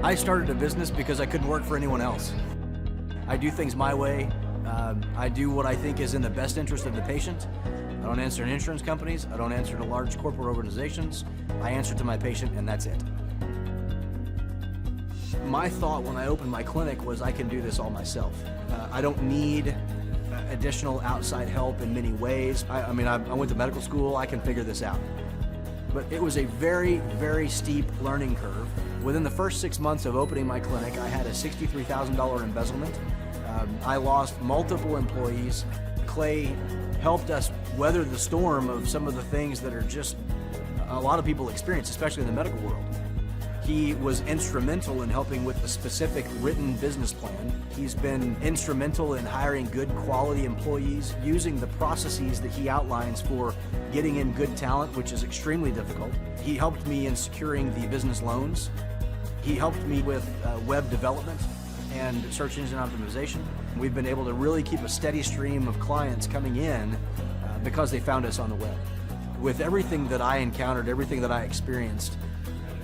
I started a business because I couldn't work for anyone else. I do things my way. I do what I think is in the best interest of the patient. I don't answer to insurance companies. I don't answer to large corporate organizations. I answer to my patient, and that's it. My thought when I opened my clinic was I can do this all myself. I don't need additional outside help in many ways. I went to medical school. I can figure this out. But it was a very, very steep learning curve. Within the first 6 months of opening my clinic, I had a $63,000 embezzlement. I lost multiple employees. Clay helped us weather the storm of some of the things that are just a lot of people experience, especially in the medical world. He was instrumental in helping with the specific written business plan. He's been instrumental in hiring good quality employees, using the processes that he outlines for getting in good talent, which is extremely difficult. He helped me in securing the business loans. He helped me with web development and search engine optimization. We've been able to really keep a steady stream of clients coming in because they found us on the web. With everything that I encountered, everything that I experienced,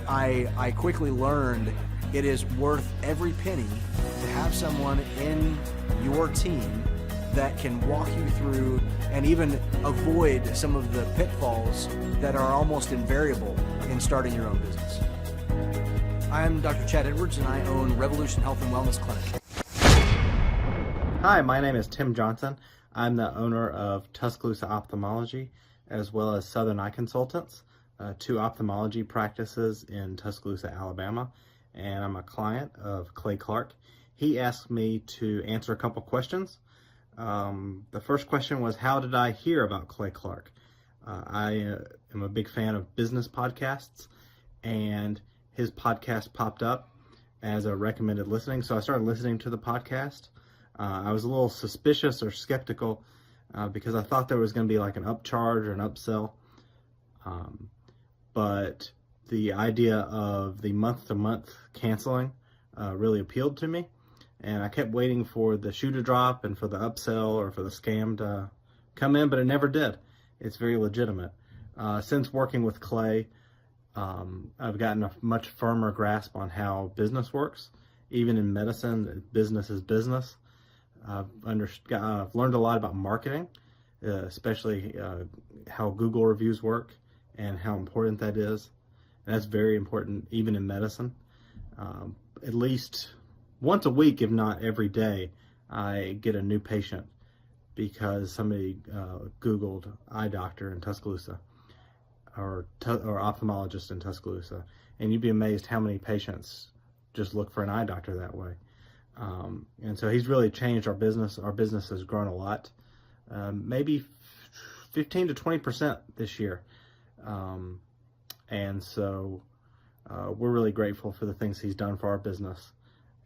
I quickly learned it is worth every penny to have someone in your team that can walk you through and even avoid some of the pitfalls that are almost invariable in starting your own business. I'm Dr. Chad Edwards, and I own Revolution Health and Wellness Clinic. Hi, my name is Tim Johnson. I'm the owner of Tuscaloosa Ophthalmology, as well as Southern Eye Consultants, two ophthalmology practices in Tuscaloosa, Alabama, and I'm a client of Clay Clark. He asked me to answer a couple questions. The first question was, how did I hear about Clay Clark? I am a big fan of business podcasts, and his podcast popped up as a recommended listening, so I started listening to the podcast. I was a little suspicious or skeptical because I thought there was going to be like an upcharge or an upsell. But the idea of the month-to-month canceling really appealed to me. And I kept waiting for the shoe to drop and for the upsell or for the scam to come in, but it never did. It's very legitimate. Since working with Clay, I've gotten a much firmer grasp on how business works. Even in medicine, business is business. I've learned a lot about marketing, especially how Google reviews work and how important that is. And that's very important even in medicine. At least once a week, if not every day, I get a new patient because somebody Googled eye doctor in Tuscaloosa or ophthalmologist in Tuscaloosa. And you'd be amazed how many patients just look for an eye doctor that way. And so he's really changed our business. Our business has grown a lot, maybe 15 to 20% this year. And so we're really grateful for the things he's done for our business.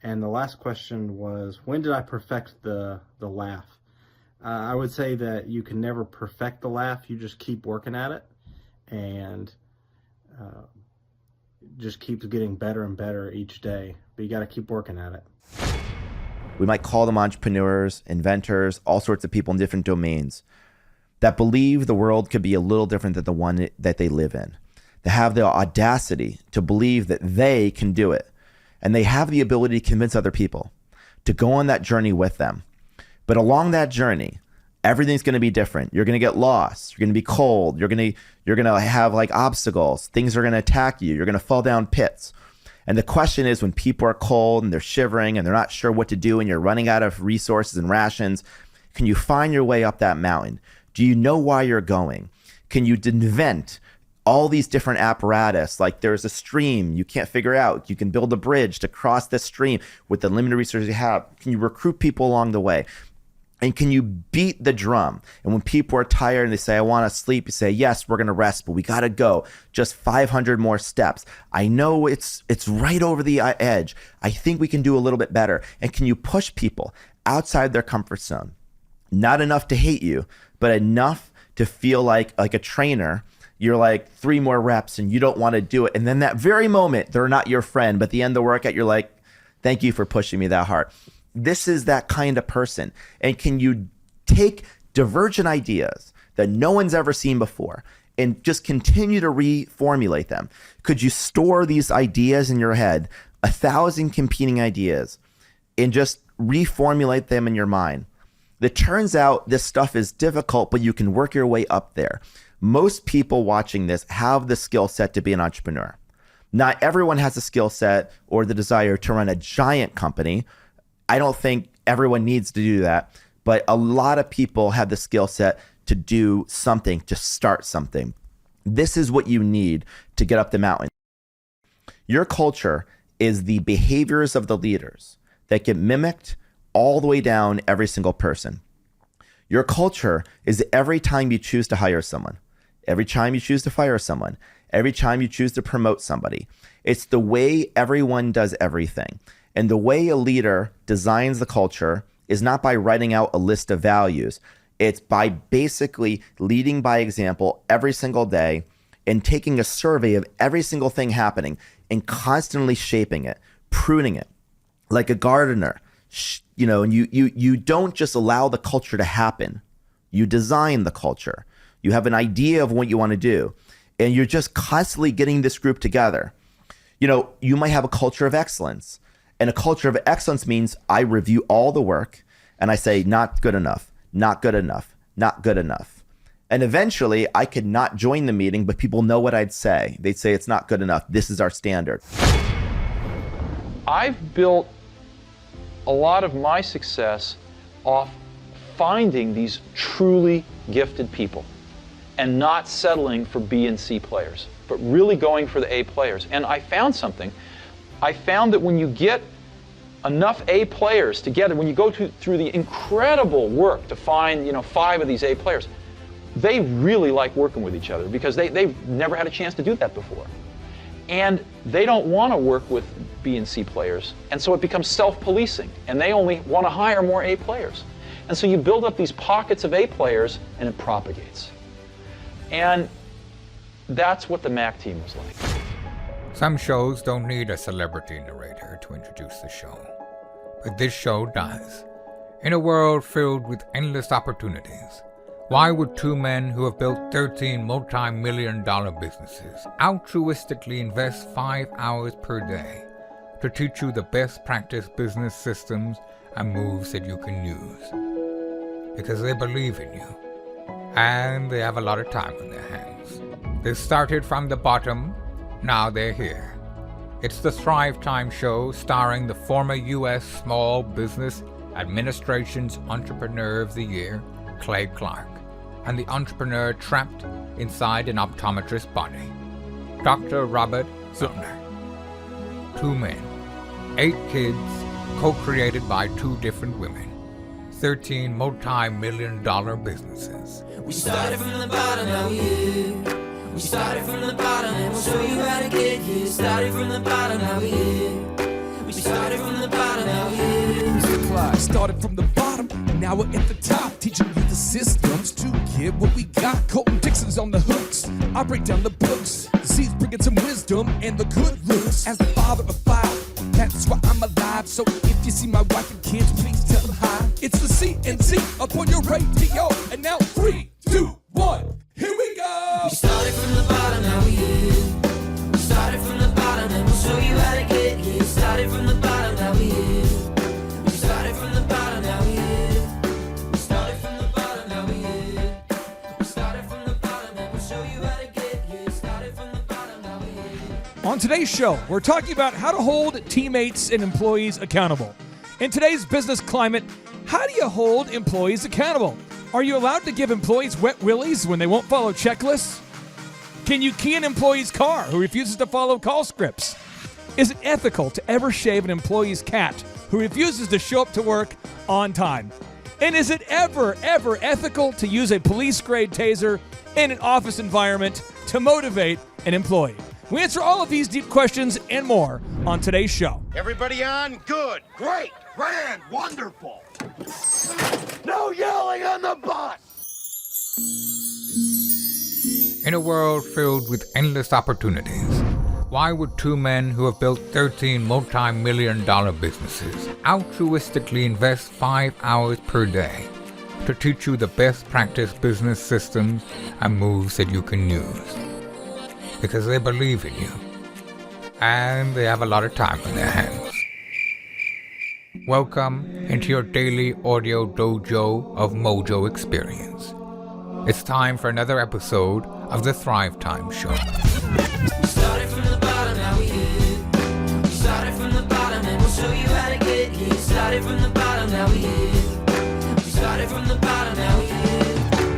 And the last question was, when did I perfect the laugh? I would say that you can never perfect the laugh. You just keep working at it, and just keeps getting better and better each day. But you got to keep working at it. We might call them entrepreneurs, inventors, all sorts of people in different domains that believe the world could be a little different than the one that they live in. They have the audacity to believe that they can do it. And they have the ability to convince other people to go on that journey with them. But along that journey, everything's going to be different. You're going to get lost. You're going to be cold. You're going to have like obstacles. Things are going to attack you. You're going to fall down pits. And the question is, when people are cold and they're shivering and they're not sure what to do and you're running out of resources and rations, can you find your way up that mountain? Do you know why you're going? Can you invent all these different apparatus? Like there's a stream you can't figure out. You can build a bridge to cross this stream with the limited resources you have. Can you recruit people along the way? And can you beat the drum? And when people are tired and they say, I want to sleep, you say, yes, we're going to rest, but we got to go. Just 500 more steps. I know it's right over the edge. I think we can do a little bit better. And can you push people outside their comfort zone? Not enough to hate you, but enough to feel like a trainer. You're like 3 more reps and you don't want to do it. And then that very moment, they're not your friend, but at the end of the workout, you're like, thank you for pushing me that hard. This is that kind of person. And can you take divergent ideas that no one's ever seen before and just continue to reformulate them? Could you store these ideas in your head 1,000 competing ideas and just reformulate them in your mind. It turns out this stuff is difficult, but you can work your way up there. Most people watching this have the skill set to be an entrepreneur. Not everyone has the skill set or the desire to run a giant company. I don't think everyone needs to do that, but a lot of people have the skill set to do something, to start something. This is what you need to get up the mountain. Your culture is the behaviors of the leaders that get mimicked all the way down every single person. Your culture is every time you choose to hire someone, every time you choose to fire someone, every time you choose to promote somebody. It's the way everyone does everything. And the way a leader designs the culture is not by writing out a list of values. It's by basically leading by example every single day and taking a survey of every single thing happening and constantly shaping it, pruning it like a gardener. And you don't just allow the culture to happen. You design the culture. You have an idea of what you want to do, and you're just constantly getting this group together. You might have a culture of excellence, and a culture of excellence means I review all the work and I say, not good enough, not good enough, not good enough. And eventually I could not join the meeting, but people know what I'd say. They'd say, it's not good enough. This is our standard. I've built a lot of my success off finding these truly gifted people and not settling for B and C players, but really going for the A players. And I found something. I found that when you get enough A players together, when you go through the incredible work to find 5 of these A players, they really like working with each other because they've never had a chance to do that before. And they don't want to work with B and C players. And so it becomes self-policing, and they only want to hire more A players. And so you build up these pockets of A players, and it propagates. And that's what the Mac team was like. Some shows don't need a celebrity narrator to introduce the show, but this show does. In a world filled with endless opportunities, why would 2 men who have built 13 multi-million-dollar businesses altruistically invest 5 hours per day to teach you the best practice business systems and moves that you can use? Because they believe in you, and they have a lot of time on their hands. They started from the bottom, now they're here. It's the Thrive Time show starring the former U.S. Small Business Administration's Entrepreneur of the Year, Clay Clark, and the entrepreneur trapped inside an optometrist's body, Dr. Robert Zoellner. 2 men, 8 kids, co-created by 2 different women, 13 multi-million-dollar businesses. We started from the bottom, now we're here. We started from the bottom, and we'll show you how to get here. Started from the bottom, now we're here. We started from the bottom, now we're here. Mr. Clyde started from the bottom, and now we're at the top, teaching you the systems to get what we got. Colton Dixon's on the hooks, I break down the books. The seeds bringing some wisdom and the good looks. As the father of 5, that's why I'm alive. So if you see my wife and kids, please tell them hi. It's the CNC up on your radio, and now 3, 2, 1, here we go. We started from the bottom, now we're here. We started from the bottom, and we'll show you how to get here. Started from the bottom, now we're here. We started from the bottom, now we're here. We started from the bottom, now we're here. We started from the bottom, and we'll show you how to get here. Started from the bottom, now we're here. On today's show, we're talking about how to hold teammates and employees accountable. In today's business climate, how do you hold employees accountable? Are you allowed to give employees wet willies when they won't follow checklists? Can you key an employee's car who refuses to follow call scripts? Is it ethical to ever shave an employee's cat who refuses to show up to work on time? And is it ever ethical to use a police-grade taser in an office environment to motivate an employee? We answer all of these deep questions and more on today's show. Everybody on? Good. Great. Grand. Wonderful. No yelling on the bus! In a world filled with endless opportunities, why would 2 men who have built 13 multi-million-dollar businesses altruistically invest 5 hours per day to teach you the best practice business systems and moves that you can use? Because they believe in you, and they have a lot of time on their hands. Welcome into your daily audio dojo of Mojo experience. It's time for another episode of the Thrive Time Show. We started from the bottom, now we here. We started from the bottom and we'll show you how to get here. Started from the bottom, now we here. We started from the bottom, now we here.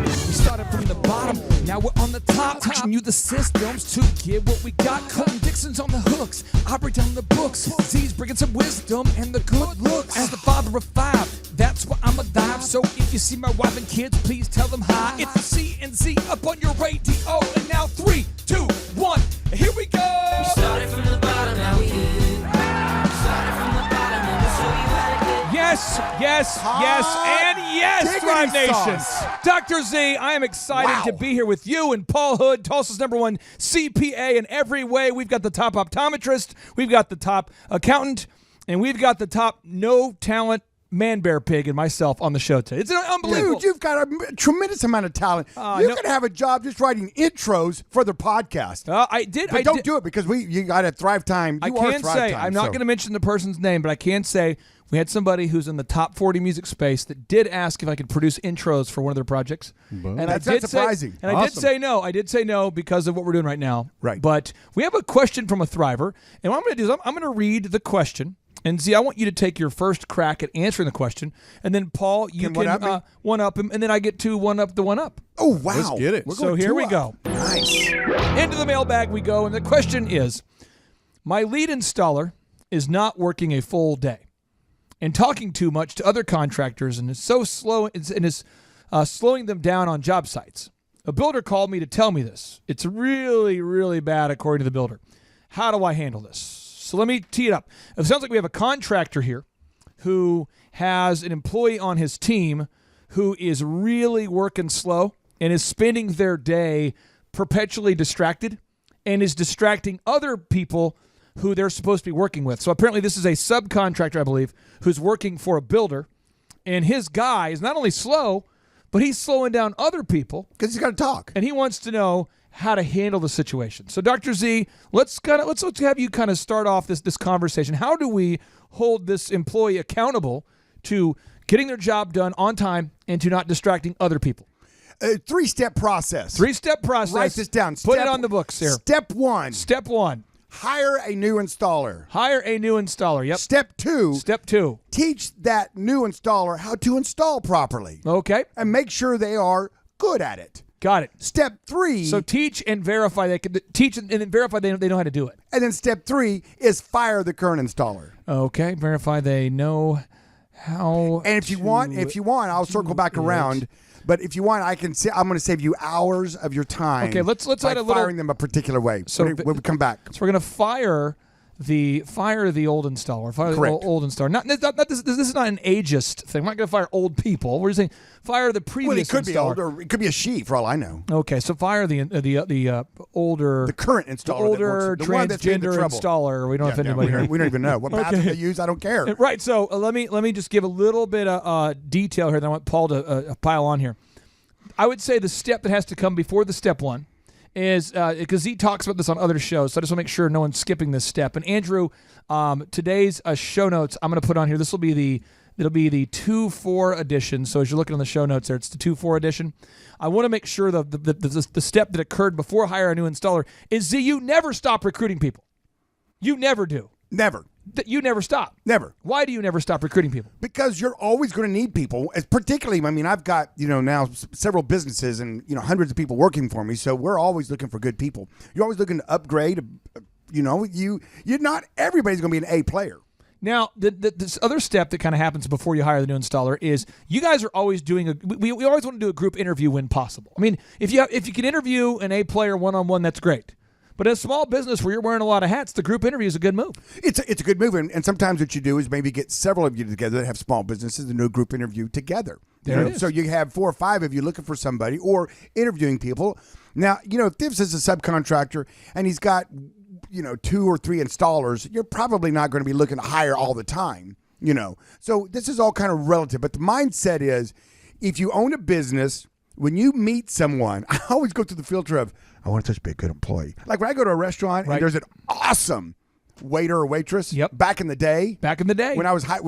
We started from the bottom, now we're on the top. Teaching you the systems to get what we got. Colton Dixon's on the hooks, I break down the books. Z's bringing some wisdom and the good looks. As the father of five, that's why I'm alive. So if you see my wife and kids, please tell them hi. It's the CNC up on your radio. And now 3, 2, 1, here we go. We started from the bottom, now we here. We started from the bottom and we'll show you how to get here. Yes, yes, and yes, Thrive Nation. Dr. Z, I am excited to be here with you and Paul Hood, Tulsa's #1 CPA in every way. We've got the top optometrist, we've got the top accountant, and we've got the top no-talent man-bear pig and myself on the show today. It's unbelievable. Dude, you've got a tremendous amount of talent. You could have a job just writing intros for the podcast. I did. But don't do it because you got a Thrive Time. I can say, I'm not going to mention the person's name, but I can say we had somebody who's in the top 40 music space that did ask if I could produce intros for one of their projects. And that's surprising. I did say no. I did say no because of what we're doing right now. Right. But we have a question from a Thriver. And what I'm going to do is I'm going to read the question. And Z, I want you to take your first crack at answering the question. And then, Paul, you can one-up him. And then I get to one-up the one-up. Oh, wow. Let's get it. So here we go. Nice. Into the mailbag we go. And the question is, my lead installer is not working a full day and talking too much to other contractors and is so slow and is slowing them down on job sites. A builder called me to tell me this. It's really, really bad according to the builder. How do I handle this? So let me tee it up. It sounds like we have a contractor here who has an employee on his team who is really working slow and is spending their day perpetually distracted and is distracting other people who they're supposed to be working with. So apparently this is a subcontractor, I believe, who's working for a builder, and his guy is not only slow, but he's slowing down other people Because he's got to talk. and he wants to know how to handle the situation. So Dr. Z, let's have you kind of start off this conversation. How do we hold this employee accountable to getting their job done on time and to not distracting other people? A 3-step process. 3-step process. Write this down. Put it on the books here. Step 1. Step 1. Hire a new installer. Hire a new installer. Yep. Step 2. Step 2. Teach that new installer how to install properly. Okay. And make sure they are good at it. Got it. Step 3. So teach and verify. They can teach and then verify they know how to do it. And then step 3 is fire the current installer. Okay. Verify they know how. And if you want, I'll circle back around. But if you want, I'm going to save you hours of your time. Okay, let's by add a little firing them a particular way. So when we come back. So we're gonna fire the old installer. Fire Correct. the old installer. Not this is not an ageist thing. We're not gonna fire old people. We're just saying fire the previous. Well, it could installer. be old, or it could be a she, for all I know. Okay, so fire the older, The current installer, the older the one that's made the transgender trouble. installer. We don't offend Yeah, anybody. we don't even know what bathroom they use. I don't care. Right. So let me just give a little bit of detail here. Then I want Paul to pile on here. I would say the step that has to come before the step 1 is because he talks about this on other shows, so I just want to make sure no one's skipping this step. And Andrew, today's show notes I'm going to put on here. This will be the 2-4 edition. So as you're looking on the show notes there, it's the 2-4 edition. I want to make sure the step that occurred before hire a new installer is you never stop recruiting people. You never do. Never. You never stop. Never. Why do you never stop recruiting people? Because you're always going to need people. As particularly, I mean, I've got now several businesses and hundreds of people working for me. So we're always looking for good people. You're always looking to upgrade. You're not everybody's going to be an A player. Now, this other step that kind of happens before you hire the new installer is you guys are always doing we always want to do a group interview when possible. I mean, if you can interview an A player one-on-one, that's great. But in a small business where you're wearing a lot of hats, the group interview is a good move. It's a good move, and sometimes what you do is maybe get several of you together that have small businesses and do a group interview together. There it is. So you have 4 or 5 of you looking for somebody or interviewing people. Now, if this is a subcontractor and he's got 2 or 3 installers, you're probably not going to be looking to hire all the time. So this is all kind of relative. But the mindset is, if you own a business, when you meet someone, I always go through the filter of, I want to be a good employee. Like when I go to a restaurant and there's an awesome waiter or waitress. Yep. Back in the day. Back in the day. When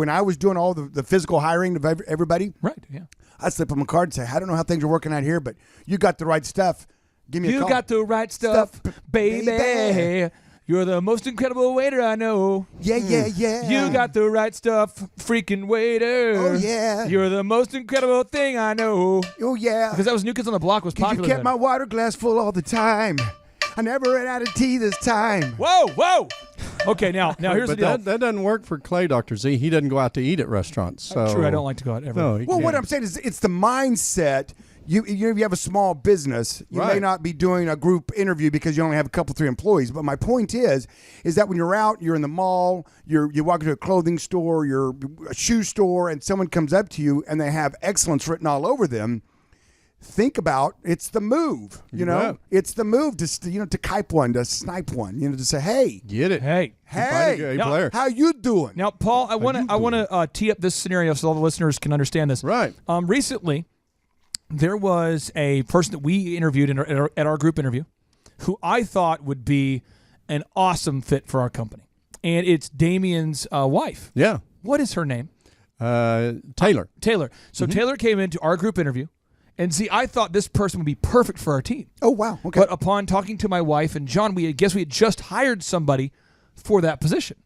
I was doing all the physical hiring of everybody. Right, yeah. I'd slip them a card and say, I don't know how things are working out here, but you got the right stuff. Give me a You call. got the right stuff, baby. baby. You're the most incredible waiter I know. Yeah. You got the right stuff, freaking waiter. Oh, yeah. You're the most incredible thing I know. Oh, yeah. Because that was New Kids on the Block was Because popular you kept then. my water glass full all the time. I never ran out of tea this time. Whoa. Okay, now here's the But deal. that doesn't work for Clay, Dr. Z. He doesn't go out to eat at restaurants. So. True, I don't like to go out ever. No, he Well, can't. what I'm saying is it's the mindset. You have a small business, you may Right. not be doing a group interview because you only have a couple, 3 employees. But my point is that when you're out, you're in the mall, you walk into a clothing store, you're a shoe store, and someone comes up to you and they have excellence written all over them. Think about it's the move, you know. bet. It's the move to kite one, to snipe one, to say, hey, Get it. Hey. hey, Find a Now- player. how you doing? Now, Paul, I want to tee up this scenario so all the listeners can understand this. Right. Recently, there was a person that we interviewed at our group interview who I thought would be an awesome fit for our company. And it's Damien's wife. Yeah. What is her name? Taylor. Taylor. So Taylor came into our group interview. And see, I thought this person would be perfect for our team. Oh, wow. Okay. But upon talking to my wife and John, we had just hired somebody for that position.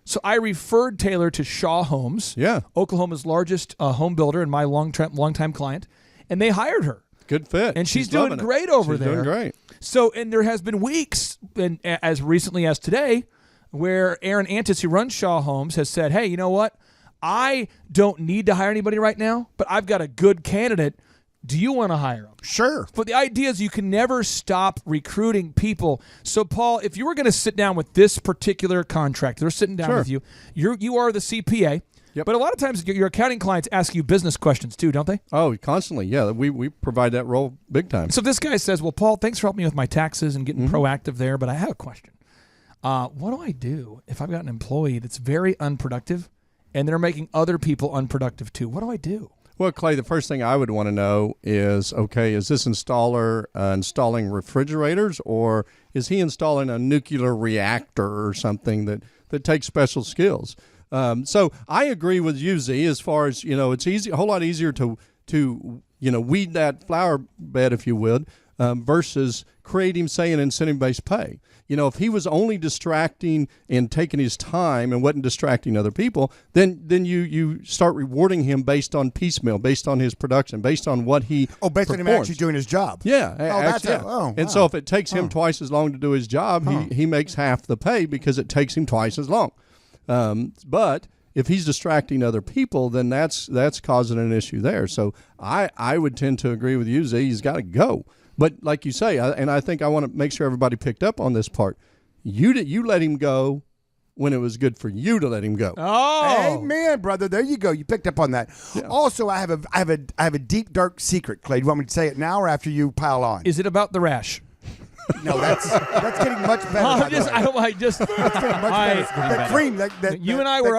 So I referred Taylor to Shaw Homes, Yeah. Oklahoma's largest home builder and my longtime client, and they hired her. Good fit. And she's doing loving it. great over She's there. Doing great. So, and there has been weeks, and as recently as today, where Aaron Antis, who runs Shaw Homes, has said, hey, you know what? I don't need to hire anybody right now, but I've got a good candidate. Do you want to hire him? Sure. But the idea is you can never stop recruiting people. So, Paul, if you were going to sit down with this particular contractor, they're sitting down Sure. with you. You are the CPA. Yep. But a lot of times your accounting clients ask you business questions too, don't they? Oh, constantly. Yeah. We provide that role big time. So if this guy says, well, Paul, thanks for helping me with my taxes and getting proactive there, but I have a question. What do I do if I've got an employee that's very unproductive and they're making other people unproductive too? What do I do? Well, Clay, the first thing I would want to know is, okay, is this installer installing refrigerators, or is he installing a nuclear reactor or something that takes special skills? So I agree with you, Z, as far as, it's a whole lot easier to weed that flower bed, if you would, versus creating, say, an incentive-based pay. If he was only distracting and taking his time and wasn't distracting other people, then you start rewarding him based on piecemeal, based on his production, based on what he based on him performs. actually doing his job. Yeah. that's yeah. it. Oh, And wow. so if it takes him twice as long to do his job, he makes half the pay because it takes him twice as long. But if he's distracting other people, then that's causing an issue there. So I would tend to agree with you, Z. He's got to go. But like you say, and I think I want to make sure everybody picked up on this part. You let him go when it was good for you to let him go. Oh, Amen, brother. There you go. You picked up on that. Yeah. Also, I have a deep dark secret, Clay. Do you want me to say it now or after you pile on? is it about the rash? No, that's getting much better. by the way. That cream, You and I were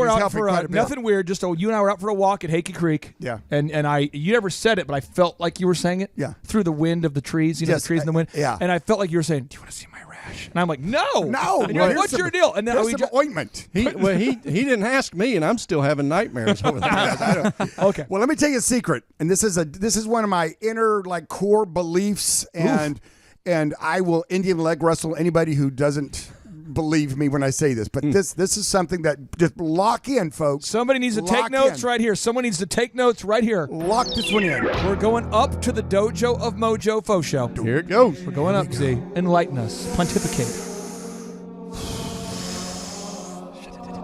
out helping for quite a bit. nothing weird. Just you and I were out for a walk at Hakey Creek. Yeah. And you never said it, but I felt like you were saying it. Yeah. Through the wind of the trees, Yes, the trees in the wind. yeah. And I felt like you were saying, "Do you want to see my rash?" And I'm like, "No, No. And you're like, here's what's some- your deal? And then here's we some ointment. He didn't ask me, and I'm still having nightmares over that. okay. Well, let me tell you a secret, and this is one of my inner core beliefs, and I will Indian leg wrestle anybody who doesn't believe me when I say this. But this is something that just lock in, folks. Somebody needs to take Lock notes in. right here. Someone needs to take notes right here. Lock this one in. We're going up to the dojo of Mojo Faux Show. Here it goes. We're going up, Z. Enlighten us. Pontificate.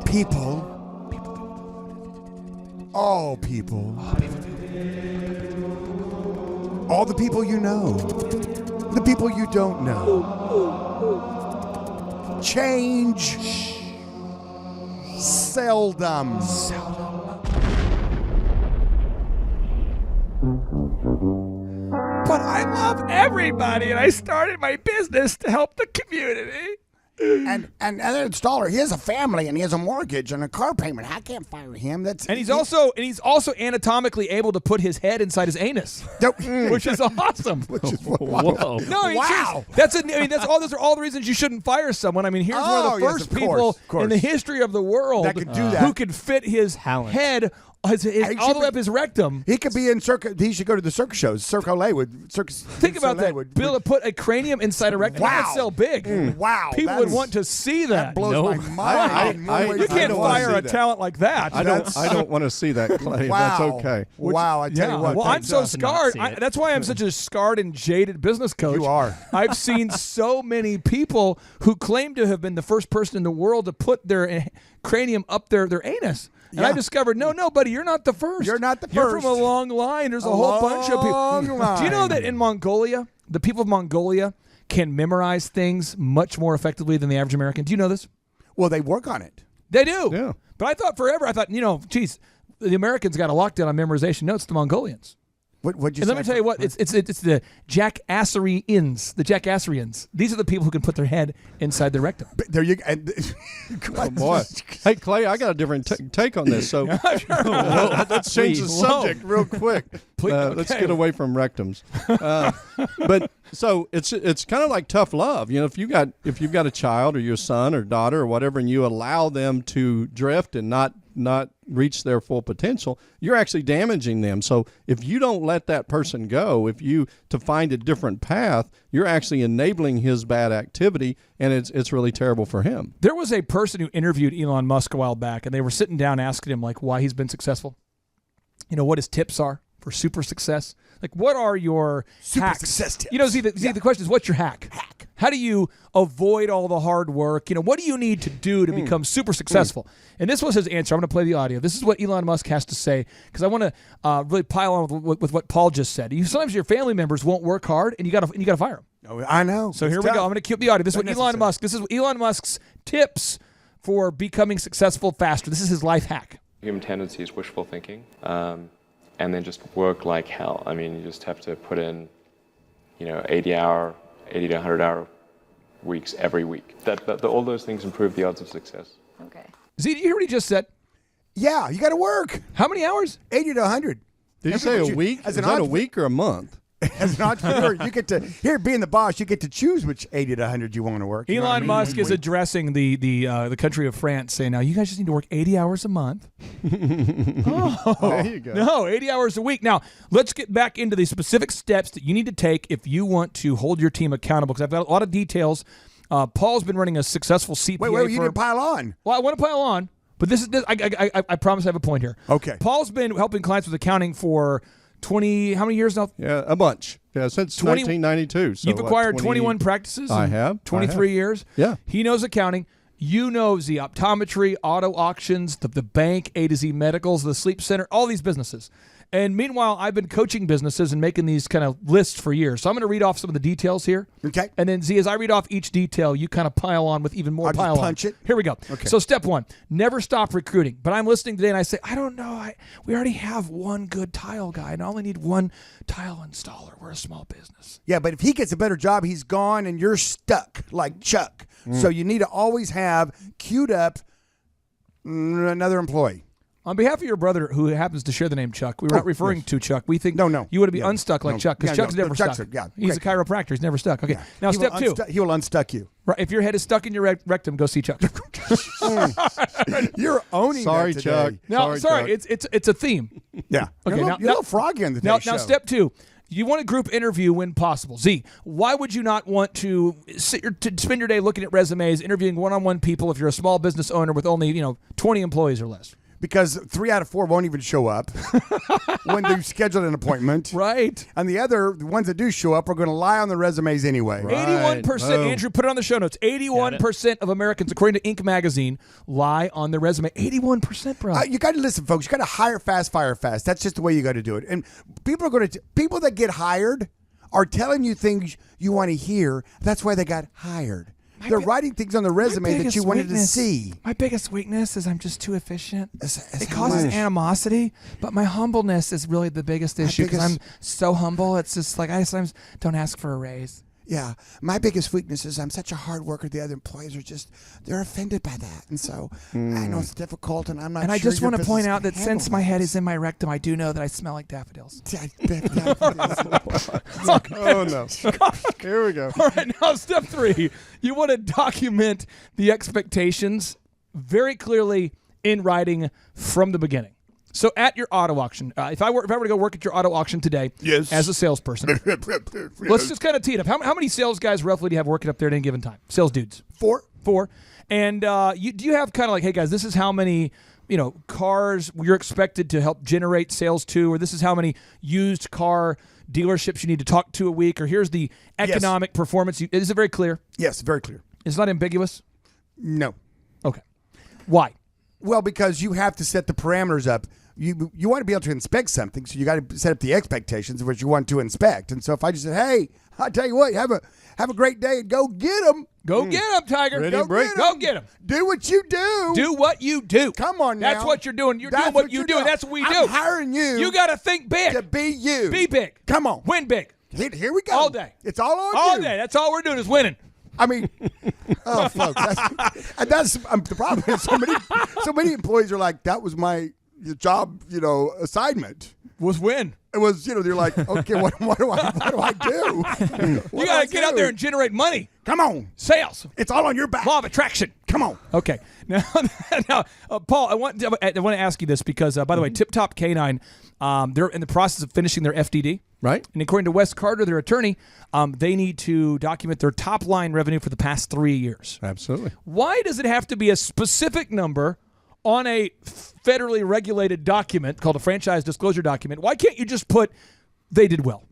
People. All people. All the people you know. The people you don't know. Change. Seldom. But I love everybody, and I started my business to help the community. And that installer, he has a family and he has a mortgage and a car payment. I can't fire him. And he's also anatomically able to put his head inside his anus, which is awesome. Whoa. No, Wow. Those are all the reasons you shouldn't fire someone. I mean, here's one of the first people in the history of the world that could do that. who could fit his head all the way up his rectum. He could be in circus. He should go to the circus shows. Cirque du Soleil would circus. Think about that. Bill to put a cranium inside a rectum. Wow. That would sell big. Wow. People would want to see that. That blows my mind. You can't don't wanna fire see a that. talent like that. I don't want to see that, Clay. Wow. That's okay. Wow. I tell you what. Well, I'm thanks. so scarred. That's why I'm such a scarred and jaded business coach. You are. I've seen so many people who claim to have been the first person in the world to put their cranium up their anus. And I discovered, no, buddy, you're not the first. You're not the You're first. from a long line. There's a whole bunch of people. Long Do you know line. that in Mongolia, the people of Mongolia can memorize things much more effectively than the average American? Do you know this? Well, they work on it. They do. Yeah. But I thought, geez, the Americans got a lockdown on memorization. No, it's the Mongolians. What'd you And say? let me tell you what, it's the Jackassarians. The Jackassarians. These are the people who can put their head inside their rectum. There you go. Oh, boy. Hey, Clay, I got a different take on this. So let's change the subject real quick. Let's get away from rectums. But so it's kind of like tough love. You know, if you've got a child or your son or daughter or whatever, and you allow them to drift and not reach their full potential, you're actually damaging them. So if you don't let that person go, to find a different path, you're actually enabling his bad activity, and it's really terrible for him. There was a person who interviewed Elon Musk a while back, and they were sitting down asking him like why he's been successful. You know, what his tips are for super success. Like, what are your hacks? Success tips. You know, the question is, what's your hack? How do you avoid all the hard work? You know, what do you need to do to become super successful? And this was his answer. I'm going to play the audio. This is what Elon Musk has to say, because I want to really pile on with what Paul just said. Sometimes your family members won't work hard, and you got to fire them. Oh, I know. So here we go. I'm going to cue up the audio. This is what Elon Musk. This is Elon Musk's tips for becoming successful faster. This is his life hack. Human tendency is wishful thinking, and then just work like hell. I mean, you just have to put in, 80 to 100-hour weeks every week. All those things improve the odds of success. Okay. Z, did you hear what he just said? Yeah, you got to work. How many hours? 80 to 100. Did you say a week? Is that a week or a month? As an entrepreneur, you get to being the boss. You get to choose which 80 to 100 you want to work. Elon Musk is addressing the country of France, saying, "Now you guys just need to work 80 hours a month." There you go. No, 80 hours a week. Now let's get back into the specific steps that you need to take if you want to hold your team accountable. Because I've got a lot of details. Paul's been running a successful CPA. Wait, you didn't pile on. Well, I want to pile on, but this. I promise I have a point here. Okay. Paul's been helping clients with accounting for 20, how many years now? Yeah, a bunch. Yeah, since 1992. So you've acquired 21 practices. I have. 23 years. Yeah. He knows accounting. You know the optometry, auto auctions, the bank, A to Z medicals, the sleep center, all these businesses. And meanwhile, I've been coaching businesses and making these kind of lists for years. So I'm going to read off some of the details here. Okay. And then, Z, as I read off each detail, you kind of pile on with even more I'll pile just punch on. it? Here we go. Okay. So step one, never stop recruiting. But I'm listening today and I say, I don't know. We already have one good tile guy and I only need one tile installer. We're a small business. Yeah, but if he gets a better job, he's gone and you're stuck like Chuck. So you need to always have queued up another employee. On behalf of your brother, who happens to share the name Chuck, we're not referring to Chuck. We think No. you want to be Yeah. unstuck like No. Chuck, because Yeah, Chuck's no. never Chuck's stuck. He's a chiropractor. He's never stuck. Okay. Yeah. Now, He will step two. He will unstuck you. Right. If your head is stuck in your rectum, go see Chuck. You're owning Sorry, that today. Chuck. No, sorry. Chuck. It's a theme. Yeah. Okay, You're now- a little froggy on the Now, show. step two. You want a group interview when possible. Z, why would you not want to spend your day looking at resumes, interviewing one-on-one people if you're a small business owner with only 20 employees or less? Because 3 out of 4 won't even show up when they've scheduled an appointment. Right. And the ones that do show up are going to lie on the resumes anyway. 81%, Boom. Andrew, put it on the show notes. 81% of Americans, according to Inc. magazine, lie on their resume. 81%, bro. You got to listen, folks. You got to hire fast, fire fast. That's just the way you got to do it. And people that get hired are telling you things you want to hear. That's why they got hired. They're writing things on the resume that you wanted to see. My biggest weakness is I'm just too efficient. It's It causes animosity, but my humbleness is really the biggest issue because I'm so humble. It's just like I sometimes don't ask for a raise. Yeah, my biggest weakness is I'm such a hard worker. The other employees are they're offended by that, and so I know it's difficult, and I'm not. And I sure just your want to point business out can that since handle my head this. is in my rectum, I do know that I smell like daffodils. Oh no! Here we go. All right, now step 3. You want to document the expectations very clearly in writing from the beginning. So at your auto auction, if I were to go work at your auto auction today, Yes. as a salesperson, let's just kind of tee it up. How many sales guys roughly do you have working up there at any given time? Sales dudes. 4. And do you have kind of like, hey guys, this is how many cars you're expected to help generate sales to, or this is how many used car dealerships you need to talk to a week, or here's the economic performance. Is it very clear? Yes, very clear. It's not ambiguous? No. Okay. Why? Well, because you have to set the parameters up. You want to be able to inspect something, so you got to set up the expectations of what you want to inspect. And so if I just said, "Hey, I'll tell you what, have a great day and go get them." Go get them, Tiger. Ready, Go break. get them. Do what you do. Do what you do. Come on now. That's what you're doing. You're That's doing what you you're do, doing. and that's what we do. I'm hiring you. You got to think big. to be you. Be big. Come on. Win big. Here we go. All day. It's all on All you. day. That's all we're doing is winning. I mean, oh, folks, that's the problem. Is so many employees are like, that was my job, assignment. Was win. It was, they're like, okay, what do I do? You got to get out there and generate money. Come on, Sales. it's all on your back. Law of attraction. Come on. Okay. Now, Paul, I want to ask you this because, by the way, Tip Top Canine, they're in the process of finishing their FDD. Right. And according to Wes Carter, their attorney, they need to document their top line revenue for the past 3 years. Absolutely. Why does it have to be a specific number on a federally regulated document called a franchise disclosure document? Why can't you just put they did well?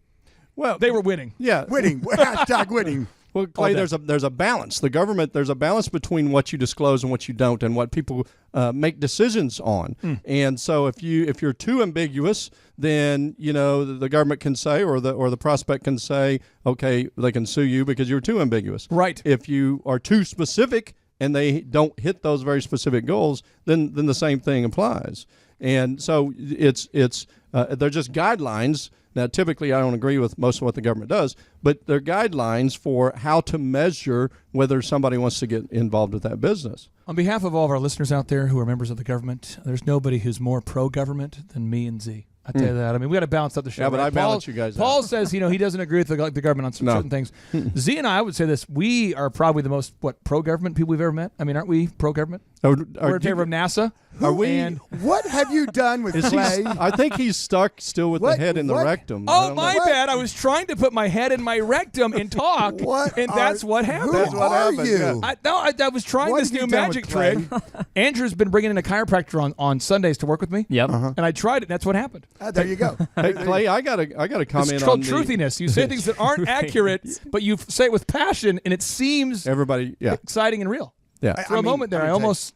Well, They were winning. Yeah. Winning. Hashtag winning. Well, Clay, there's a balance. The government, there's a balance between what you disclose and what you don't, and what people make decisions on. And so, if you're too ambiguous, then the government can say, or the prospect can say, okay, they can sue you because you're too ambiguous. Right. If you are too specific and they don't hit those very specific goals, then the same thing applies. And so they're just guidelines. Now, typically, I don't agree with most of what the government does, but they're guidelines for how to measure whether somebody wants to get involved with that business. On behalf of all of our listeners out there who are members of the government, there's nobody who's more pro-government than me and Z. I tell you that. I mean, we got to balance out the show. Yeah, but right? I balance you guys out. Paul says, he doesn't agree with the government on certain things. Z and I would say this: we are probably the most pro-government people we've ever met. I mean, aren't we pro-government? We're in favor of NASA. Are we? And What have you done with Clay? I think he's stuck still with the head in the rectum. I oh, don't my know. bad. I was trying to put my head in my rectum and talk, and that's what happened. Who are you? I was trying What this have you new done magic with Clay? trick. Andrew's been bringing in a chiropractor on Sundays to work with me. Yep. Uh-huh. And I tried it, and that's what happened. There you go. Hey, Clay, I got a comment It's on called the truthiness. You say things that aren't accurate, but you say it with passion, and it seems everybody. Yeah, exciting and real. yeah. For a moment there, I almost,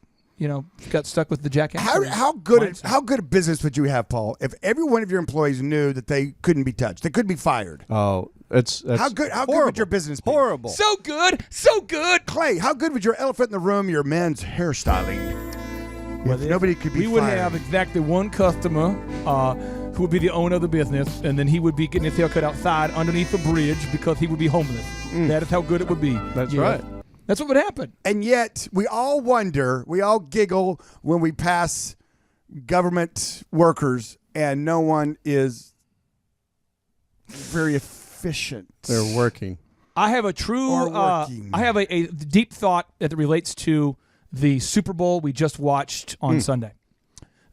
got stuck with the jackass. How good a business would you have, Paul, if every one of your employees knew that they couldn't be touched, they couldn't be fired? Oh, it's How good would your business be? horrible. So good, so good. Clay, how good would your elephant in the room, your men's hairstyling? Well, if nobody could be we would fired. have exactly one customer who would be the owner of the business, and then he would be getting his hair cut outside underneath the bridge because he would be homeless. That is how good it would be. That's Yeah. right. That's what would happen. And yet, we all wonder, we all giggle when we pass government workers, and no one is very efficient. They're working. I have a true, Or working. I have a deep thought that relates to the Super Bowl we just watched on Sunday.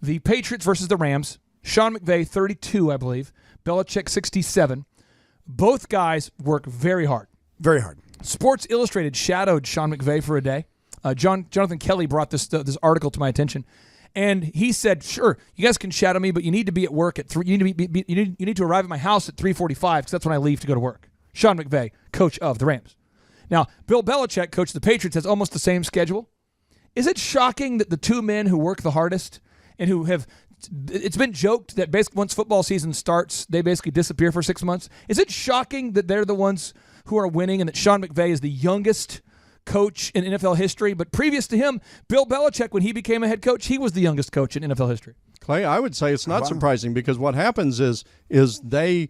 The Patriots versus the Rams. Sean McVay, 32, I believe. Belichick, 67. Both guys work very hard. Very hard. Sports Illustrated shadowed Sean McVay for a day. Jonathan Kelly brought this article to my attention, and he said, "Sure, you guys can shadow me, but you need to be at work at 3. You need to arrive at my house at 3:45 because that's when I leave to go to work." Sean McVay, coach of the Rams. Now, Bill Belichick, coach of the Patriots, has almost the same schedule. Is it shocking that the two men who work the hardest and who have it's been joked that basically once football season starts, they basically disappear for 6 months? Is it shocking that they're the ones who are winning and that Sean McVay is the youngest coach in NFL history? But previous to him, Bill Belichick, when he became a head coach, he was the youngest coach in NFL history. Clay, I would say it's not surprising because what happens is they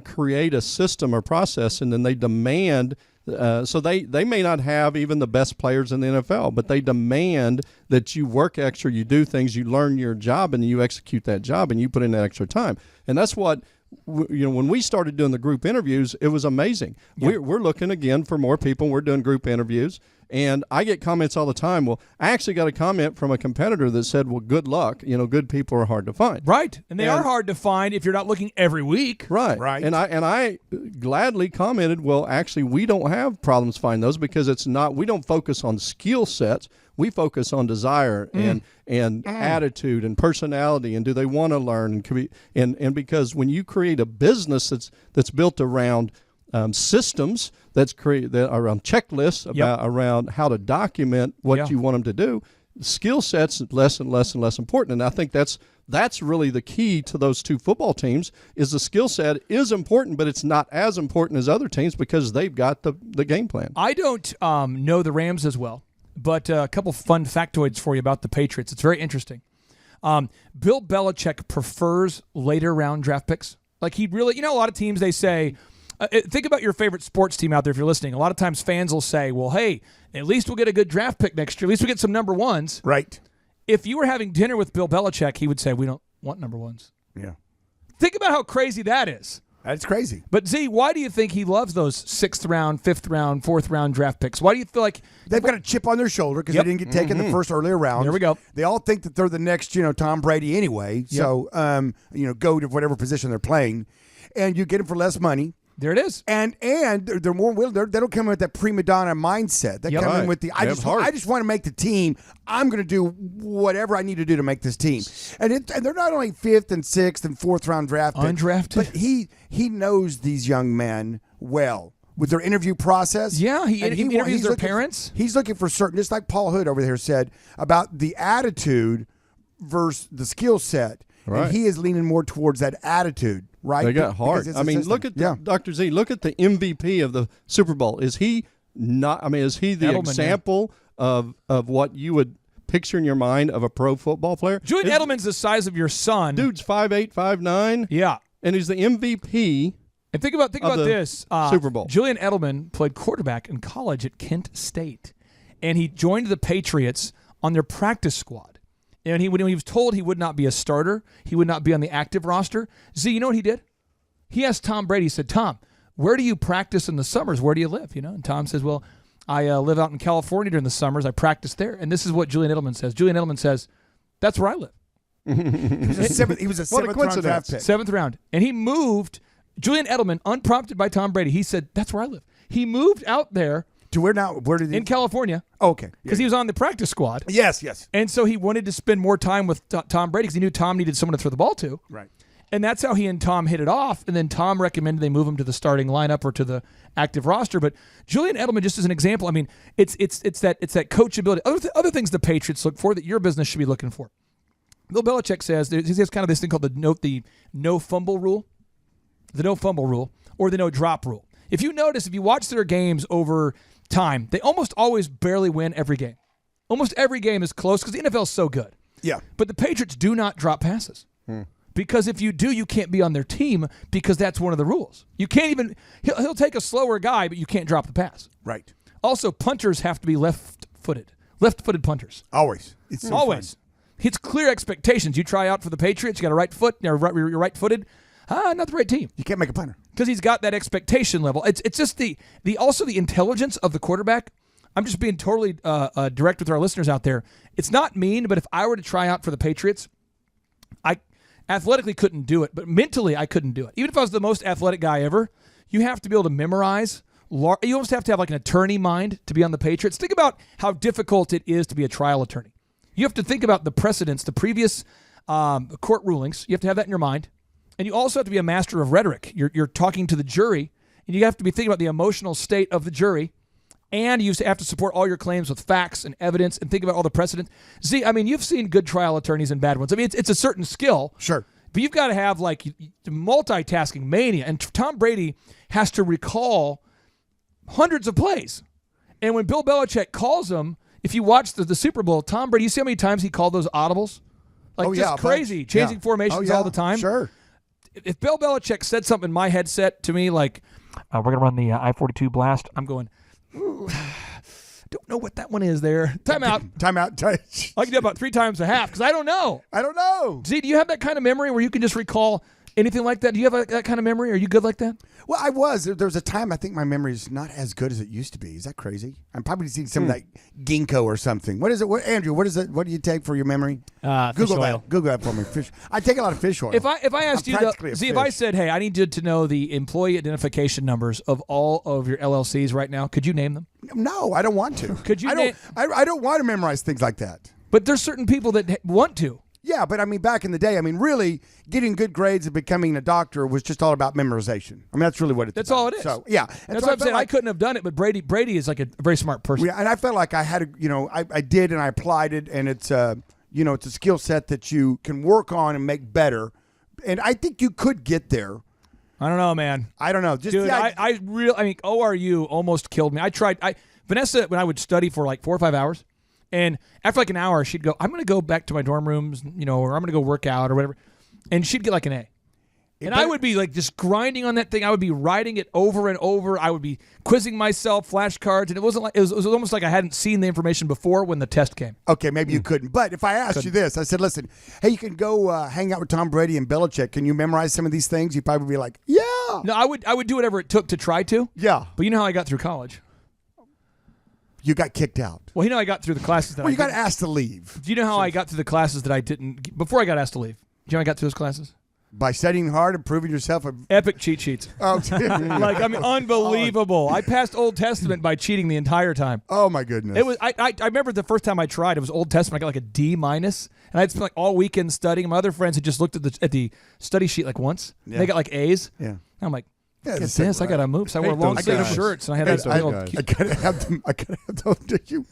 create a system or process, and then they demand. So they may not have even the best players in the NFL, but they demand that you work extra, you do things, you learn your job, and you execute that job, and you put in that extra time. And that's what, when we started doing the group interviews, it was amazing. We're looking again for more people. We're doing group interviews. And I get comments all the time. Well, I actually got a comment from a competitor that said, well, good luck. Good people are hard to find. Right. And they are hard to find if you're not looking every week. Right. And I gladly commented, well, actually, we don't have problems finding those because we don't focus on skill sets. We focus on desire and attitude and personality, and do they want to learn, and because when you create a business that's built around systems, around checklists, around how to document what you want them to do, skill sets less and less and less important. And I think that's really the key to those two football teams. Is the skill set is important, but it's not as important as other teams because they've got the game plan. I don't know the Rams as well. But a couple fun factoids for you about the Patriots. It's very interesting. Bill Belichick prefers later round draft picks. Like he really, a lot of teams, they say, think about your favorite sports team out there if you're listening. A lot of times fans will say, well, hey, at least we'll get a good draft pick next year. At least we'll get some number ones. Right. If you were having dinner with Bill Belichick, he would say, we don't want number ones. Yeah. Think about how crazy that is. That's crazy. But Z, why do you think he loves those 6th round, 5th round, 4th round draft picks? Why do you feel like they've got a chip on their shoulder because they didn't get taken the first earlier round? There we go. They all think that they're the next, Tom Brady anyway. So, go to whatever position they're playing, and you get them for less money. There it is. And they're more willing. They don't come in with that prima donna mindset. They come in with the I just want to make the team. I'm going to do whatever I need to do to make this team. And they're not only 5th and 6th and 4th round draft picks, undrafted. But he knows these young men well with their interview process. Yeah, he interviews their parents. He's looking for certain, just like Paul Hood over there said about the attitude versus the skill set. Right. And he is leaning more towards that attitude. Right, they got heart. I mean, look at Dr. Z. Look at the MVP of the Super Bowl. Is he not? I mean, is he the example of what you would picture in your mind of a pro football player? Julian Edelman's the size of your son. Dude's 5'8", 5'9". Yeah, and he's the MVP. And think about this. Super Bowl. Julian Edelman played quarterback in college at Kent State, and he joined the Patriots on their practice squad. And when he was told he would not be a starter, he would not be on the active roster. Z, you know what he did? He asked Tom Brady, he said, Tom, where do you practice in the summers? Where do you live? And Tom says, well, I live out in California during the summers. I practice there. And this is what Julian Edelman says. Julian Edelman says, that's where I live. He was a 7th round draft pick. 7th round. And he moved, Julian Edelman, unprompted by Tom Brady, he said, that's where I live. He moved out there. To where now? Where did he? In California. Oh, okay. Because he was on the practice squad. Yes. And so he wanted to spend more time with Tom Brady because he knew Tom needed someone to throw the ball to. Right. And that's how he and Tom hit it off. And then Tom recommended they move him to the starting lineup or to the active roster. But Julian Edelman, just as an example, I mean, it's that coachability. Other things the Patriots look for that your business should be looking for. Bill Belichick says he has kind of this thing called the no fumble rule, or the no drop rule. If you notice, if you watch their games over time, they almost always barely win every game. Almost every game is close because the NFL is so good. Yeah. But the Patriots do not drop passes. Because if you do, you can't be on their team because that's one of the rules. You can't even he'll take a slower guy, but you can't drop the pass. Right. Also, punters have to be left-footed. Left-footed punters. Always. It's so always. Fun. It's clear expectations. You try out for the Patriots, you got a right foot, you're right-footed. Not the right team. You can't make a punter. Because he's got that expectation level. It's just the intelligence of the quarterback. I'm just being totally direct with our listeners out there. It's not mean, but if I were to try out for the Patriots, I athletically couldn't do it, but mentally I couldn't do it. Even if I was the most athletic guy ever, you have to be able to memorize. You almost have to have like an attorney mind to be on the Patriots. Think about how difficult it is to be a trial attorney. You have to think about the precedents, the previous court rulings. You have to have that in your mind. And you also have to be a master of rhetoric. You're talking to the jury, and you have to be thinking about the emotional state of the jury, and you have to support all your claims with facts and evidence and think about all the precedents. See, I mean, you've seen good trial attorneys and bad ones. I mean, it's a certain skill. Sure. But you've got to have, like, multitasking mania. And Tom Brady has to recall hundreds of plays. And when Bill Belichick calls him, if you watch the Super Bowl, Tom Brady, you see how many times he called those audibles? Like, crazy. Changing formations all the time. Sure. if Bill Belichick said something in my headset to me like, we're going to run the I-42 blast, I'm going, ooh, don't know what that one is there. Timeout. I can do about 3 times a half because I don't know. Z, do you have that kind of memory where you can just recall anything like that? Do you have that kind of memory? Are you good like that? Well, I was. There was a time I think my memory is not as good as it used to be. Is that crazy? I'm probably seeing some of that ginkgo or something. What is it? Andrew, what is it? What do you take for your memory? Google fish oil. that. Google that for me. Fish. I take a lot of fish oil. If I asked you practically a if I fish. said, hey, I need you to know the employee identification numbers of all of your LLCs right now, could you name them? No, I don't want to. Could you? I don't want to memorize things like that. But there's certain people that want to. Yeah, but I mean, back in the day, I mean, really, getting good grades and becoming a doctor was just all about memorization. I mean, that's really what it's That's about. all it is. So, yeah. That's what I'm saying. I couldn't have done it, but Brady is like a very smart person. Yeah, and I felt like I had to, I did and I applied it, and it's, it's a skill set that you can work on and make better. And I think you could get there. I don't know, man. I don't know. Just Dude, I mean, ORU almost killed me. I tried. Vanessa, when I would study for like 4 or 5 hours, and after like an hour, she'd go, I'm going to go back to my dorm rooms, or I'm going to go work out or whatever. And she'd get like an A. And I would be like just grinding on that thing. I would be writing it over and over. I would be quizzing myself, flashcards, and it wasn't like it was almost like I hadn't seen the information before when the test came. Okay, maybe you couldn't. But if I asked you this, I said, listen, hey, you can go hang out with Tom Brady and Belichick. Can you memorize some of these things? You'd probably be like, yeah. No, I would do whatever it took to try to. Yeah. But you know how I got through college? You got kicked out. Well, you know I got through the classes that Well, you got asked to leave. Do you know how I got through the classes that I didn't before I got asked to leave? Do you know how I got through those classes? By studying hard and proving yourself a epic cheat sheets. Oh, like I mean, unbelievable. I passed Old Testament by cheating the entire time. Oh my goodness! It was. I remember the first time I tried. It was Old Testament. I got like a D-, and I'd spent like all weekend studying. My other friends had just looked at the study sheet like once. Yeah. They got like A's. Yeah. And I'm like, yeah, get this. I got to move. So I wore long sleeve shirts, and I had I that. gotta have them. I gotta have those to you.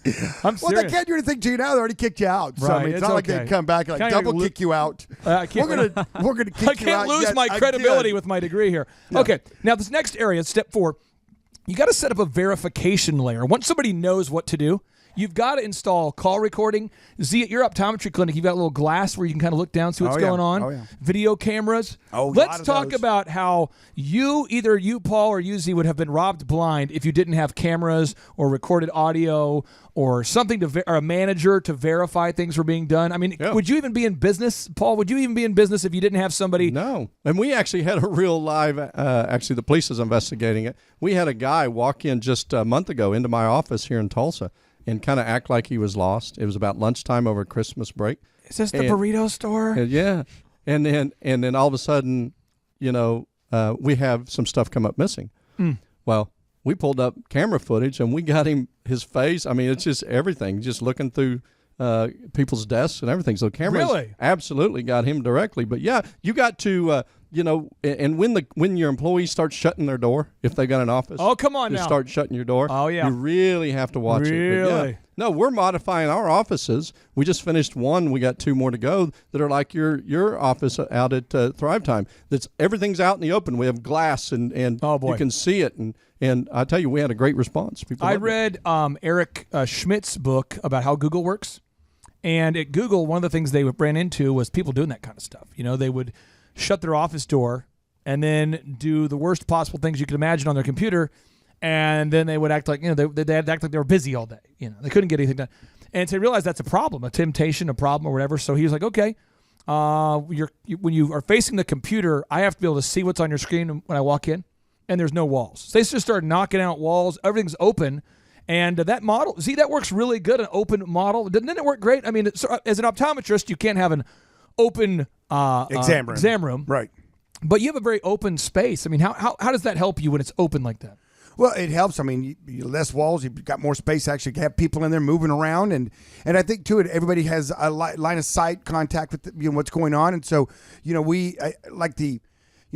I'm well, they serious. can't do anything to you now. They already kicked you out. So I Right, mean, it's it's not like okay. they come back and like Kinda double kick you out. I can't, We're gonna kick you out. I can't lose yet my again. credibility with my degree here. Yeah. Okay, now this next area, step 4, you got to set up a verification layer. Once somebody knows what to do, you've got to install call recording. Z, at your optometry clinic, you've got a little glass where you can kind of look down, see what's going on. Oh, yeah. Video cameras. Oh, a lot let's of talk those. about how either you, Paul, or you, Z, would have been robbed blind if you didn't have cameras or recorded audio or something or a manager to verify things were being done. I mean, would you even be in business, Paul? Would you even be in business if you didn't have somebody? No. And we actually had a real live, actually the police is investigating it. We had a guy walk in just a month ago into my office here in Tulsa and kind of act like he was lost. It was about lunchtime over Christmas break. Is this the burrito store? Yeah. And then all of a sudden, we have some stuff come up missing. Well, we pulled up camera footage and we got him his face. I mean, it's just everything, just looking through people's desks and everything. So cameras Really? absolutely got him directly. But yeah, you got to, and when your employees start shutting their door, if they got an office. Oh, come on now. Start shutting your door. Oh, yeah. You really have to watch it. But yeah. Really? No, we're modifying our offices. We just finished one. We got 2 more to go that are like your office out at Thrive Time. Everything's out in the open. We have glass and Oh, boy. you can see it. And I tell you, we had a great response. People I loved it. read Eric Schmidt's book about how Google works. And at Google, one of the things they ran into was people doing that kind of stuff. They would shut their office door and then do the worst possible things you could imagine on their computer. And then they would act like, they'd act like they were busy all day. They couldn't get anything done. And so they realized that's a problem, a temptation, a problem or whatever. So he was like, okay, when you are facing the computer, I have to be able to see what's on your screen when I walk in. And there's no walls. So they just started knocking out walls. Everything's open. And that model, see, that works really good, an open model. Didn't it work great? I mean, as an optometrist, you can't have an open exam room. Right. But you have a very open space. I mean, how does that help you when it's open like that? Well, it helps. I mean, you less walls. You've got more space to actually have people in there moving around, and I think too, everybody has a line of sight contact with what's going on, and so we like the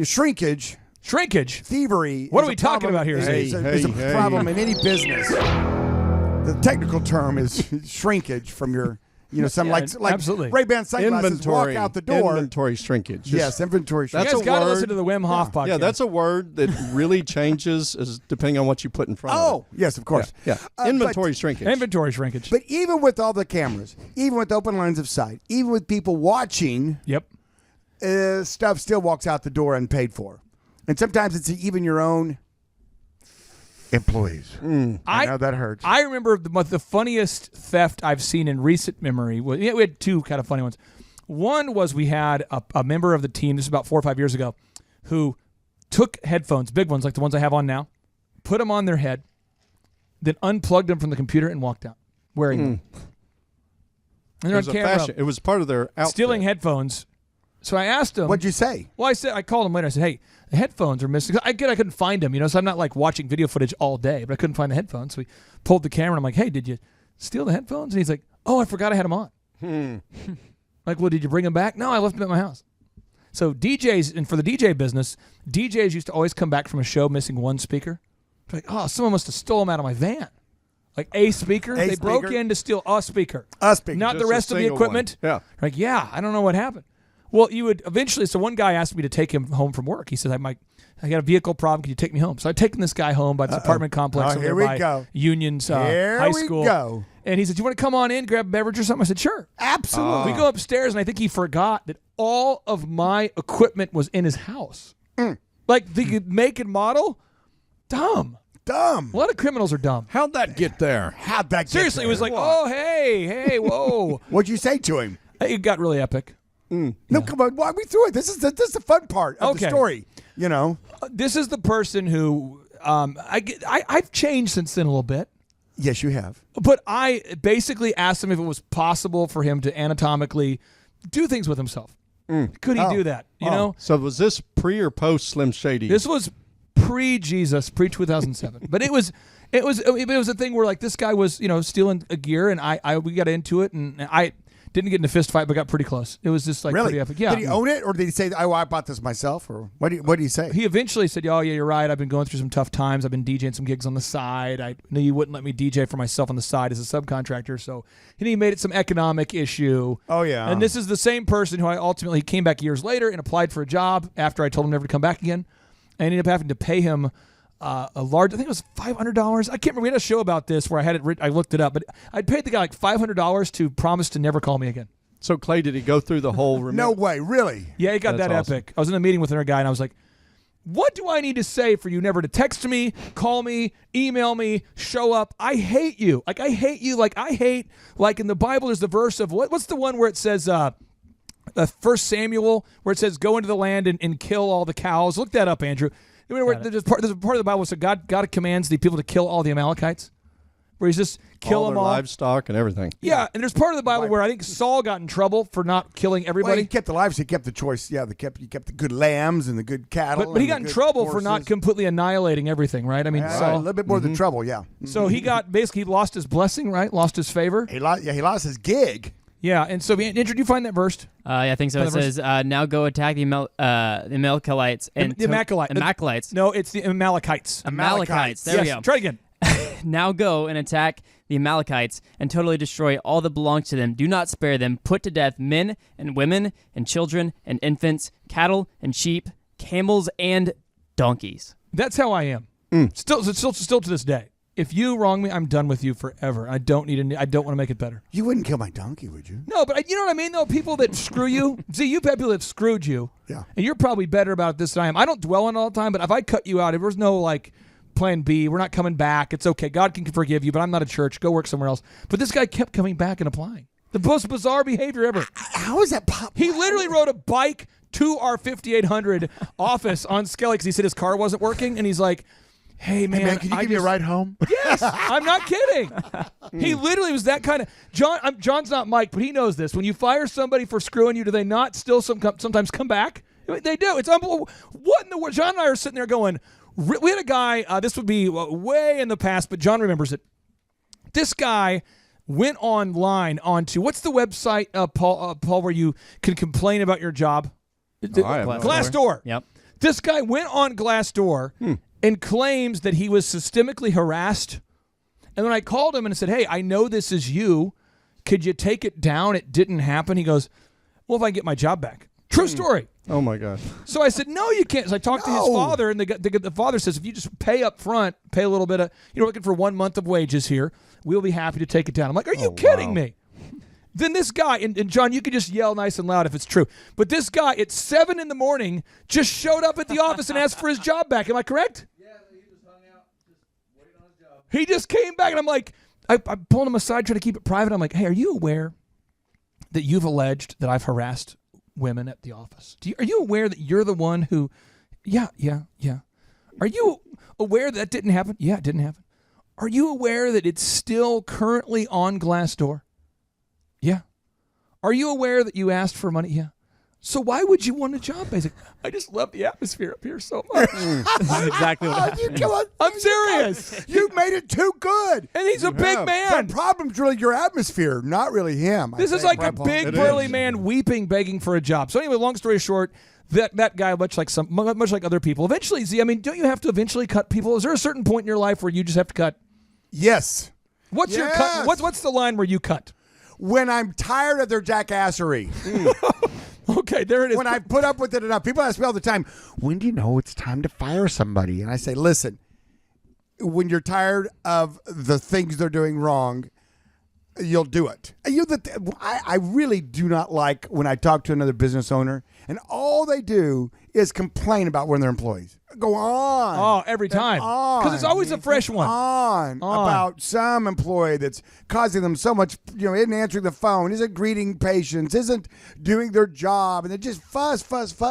shrinkage. Shrinkage? Thievery. What are we talking about here? Is a problem in any business. The technical term is shrinkage from your, like absolutely. Ray-Ban sunglasses walk out the door. Inventory shrinkage. Yes, inventory shrinkage. You guys got to listen to the Wim Hof podcast. Yeah, that's a word that really changes depending on what you put in front of it. Oh, yes, of course. Yeah. Inventory shrinkage. Inventory shrinkage. But even with all the cameras, even with open lines of sight, even with people watching, yep, stuff still walks out the door unpaid for. And sometimes it's even your own employees. I know that hurts. I remember the funniest theft I've seen in recent memory. We had two kind of funny ones. One was we had a member of the team, this is about 4 or 5 years ago, who took headphones, big ones like the ones I have on now, put them on their head, then unplugged them from the computer and walked out wearing them. And they're on camera. It was part of their outfit. Stealing headphones. So I asked him. What'd you say? Well, I called him later. I said, hey, the headphones are missing. I couldn't find them, so I'm not like watching video footage all day, but I couldn't find the headphones. So we pulled the camera and I'm like, hey, did you steal the headphones? And he's like, oh, I forgot I had them on. Like, well, did you bring them back? No, I left them at my house. So DJs, and for the DJ business, DJs used to always come back from a show missing one speaker. They're like, oh, someone must have stolen them out of my van. Like a speaker. They broke in to steal a speaker. Not Just the rest a of the single equipment. one. Yeah. Like, yeah, I don't know what happened. Well, you would eventually, so one guy asked me to take him home from work. He said, I got a vehicle problem. Can you take me home? So I'd taken this guy home by this apartment complex over by Union's high school. Here we go. And he said, you want to come on in, grab a beverage or something? I said, sure. Absolutely. We go upstairs, and I think he forgot that all of my equipment was in his house. Like the make and model, dumb. A lot of criminals are dumb. How'd that get there? How'd that get Seriously, there? it was like, oh, hey, whoa. What'd you say to him? It got really epic. No, come on, walk me through it. This is the fun part of the story. This is the person who I've changed since then a little bit. Yes, you have. But I basically asked him if it was possible for him to anatomically do things with himself. Could he do that? You know? So was this pre or post Slim Shady? This was pre-Jesus, pre-2007. But it was a thing where like this guy was, stealing a gear, and we got into it, and I didn't get in a fist fight, but got pretty close. It was just like really pretty epic. Yeah. Did he own it, or did he say, "Oh, I bought this myself"? Or what did he say? He eventually said, "Oh yeah, you're right. I've been going through some tough times. I've been DJing some gigs on the side. I knew you wouldn't let me DJ for myself on the side as a subcontractor, so and he made it some economic issue." Oh yeah. And this is the same person who I ultimately came back years later and applied for a job after I told him never to come back again. I ended up having to pay him a large, I think it was $500. I can't remember. We had a show about this where I had it. I looked it up, but I'd paid the guy like $500 to promise to never call me again. So Clay, did he go through the whole? No way, really? Yeah, he got That's that awesome. epic. I was in a meeting with another guy, and I was like, what do I need to say for you never to text me, call me, email me, show up? I hate you. Like, I hate you. Like, I hate, like in the Bible, there's the verse of, what's the one where it says, 1 Samuel, where it says, go into the land and kill all the cows. Look that up, Andrew. There's a part of the Bible that says God commands the people to kill all the Amalekites, where he's just kill all them their all. livestock and everything. Yeah, and there's part of the Bible where I think Saul got in trouble for not killing everybody. Well, he kept the lives. He kept the choice. Yeah, he kept the good lambs and the good cattle. But he got in trouble for not completely annihilating everything, right? I mean, a Saul. little bit more than trouble. Yeah. So he got basically lost his blessing, right? Lost his favor. He lost his gig. Yeah, and so Andrew, do you find that verse? I think so. It says, "Now go attack the Amalekites and the Amalekites. No, it's the Amalekites. Amalekites. There we go. Try again. Now go and attack the Amalekites and totally destroy all that belongs to them. Do not spare them. Put to death men and women and children and infants, cattle and sheep, camels and donkeys." That's how I am. Still to this day. If you wrong me, I'm done with you forever. I don't want to make it better. You wouldn't kill my donkey, would you? No, but you know what I mean, though? People that screw you. See, you've had people that screwed you. Yeah. And you're probably better about it this than I am. I don't dwell on it all the time, but if I cut you out, if there's no, like, plan B, we're not coming back, it's okay. God can forgive you, but I'm not a church. Go work somewhere else. But this guy kept coming back and applying. The most bizarre behavior ever. How is that possible? He literally rode a bike to our 5800 office on Skelly because he said his car wasn't working, and he's like, Hey man, can you give me a ride home? Yes, I'm not kidding. He literally was that kind of John's not Mike, but he knows this. When you fire somebody for screwing you, do they not still sometimes come back? They do. It's unbelievable. What in the world? John and I are sitting there going, we had a guy. This would be way in the past, but John remembers it. This guy went online onto what's the website, Paul, where you can complain about your job? Glassdoor. Yep. This guy went on Glassdoor and claims that he was systemically harassed. And when I called him and I said, hey, I know this is you. Could you take it down? It didn't happen. He goes, well, if I get my job back. True story. Oh, my gosh. So I said, no, you can't. So I talked to his father, and the father says, if you just pay up front, pay a little bit of, looking for 1 month of wages here, we'll be happy to take it down. I'm like, are you kidding me? Then this guy, and John, you can just yell nice and loud if it's true, but this guy at 7 a.m. just showed up at the office and asked for his job back. Am I correct? Yeah, he just hung out, just waiting on his job. He just came back, and I'm like, I pulled him aside, trying to keep it private. I'm like, hey, are you aware that you've alleged that I've harassed women at the office? Are you aware that you're the one who, yeah. Are you aware that didn't happen? Yeah, it didn't happen. Are you aware that it's still currently on Glassdoor? Yeah. Are you aware that you asked for money? Yeah. So why would you want a job? Basically, I just love the atmosphere up here so much. That's exactly what happened. I'm serious. You made it too good. And he's a big man. The problem's really your atmosphere, not really him. This is like a big burly man weeping, begging for a job. So anyway, long story short, that guy, much like other people, eventually, Z, I mean, don't you have to eventually cut people? Is there a certain point in your life where you just have to cut? Yes. What's your cut? What's the line where you cut? When I'm tired of their jackassery. Okay, there it is. When I put up with it enough. People ask me all the time, when do you know it's time to fire somebody? And I say, listen, when you're tired of the things they're doing wrong, you'll do it. I really do not like when I talk to another business owner and all they do is complain about one of their employees. Go on. Oh, every time. Because it's always a fresh one. On about some employee that's causing them so much, isn't answering the phone, isn't greeting patients, isn't doing their job, and they just fuss.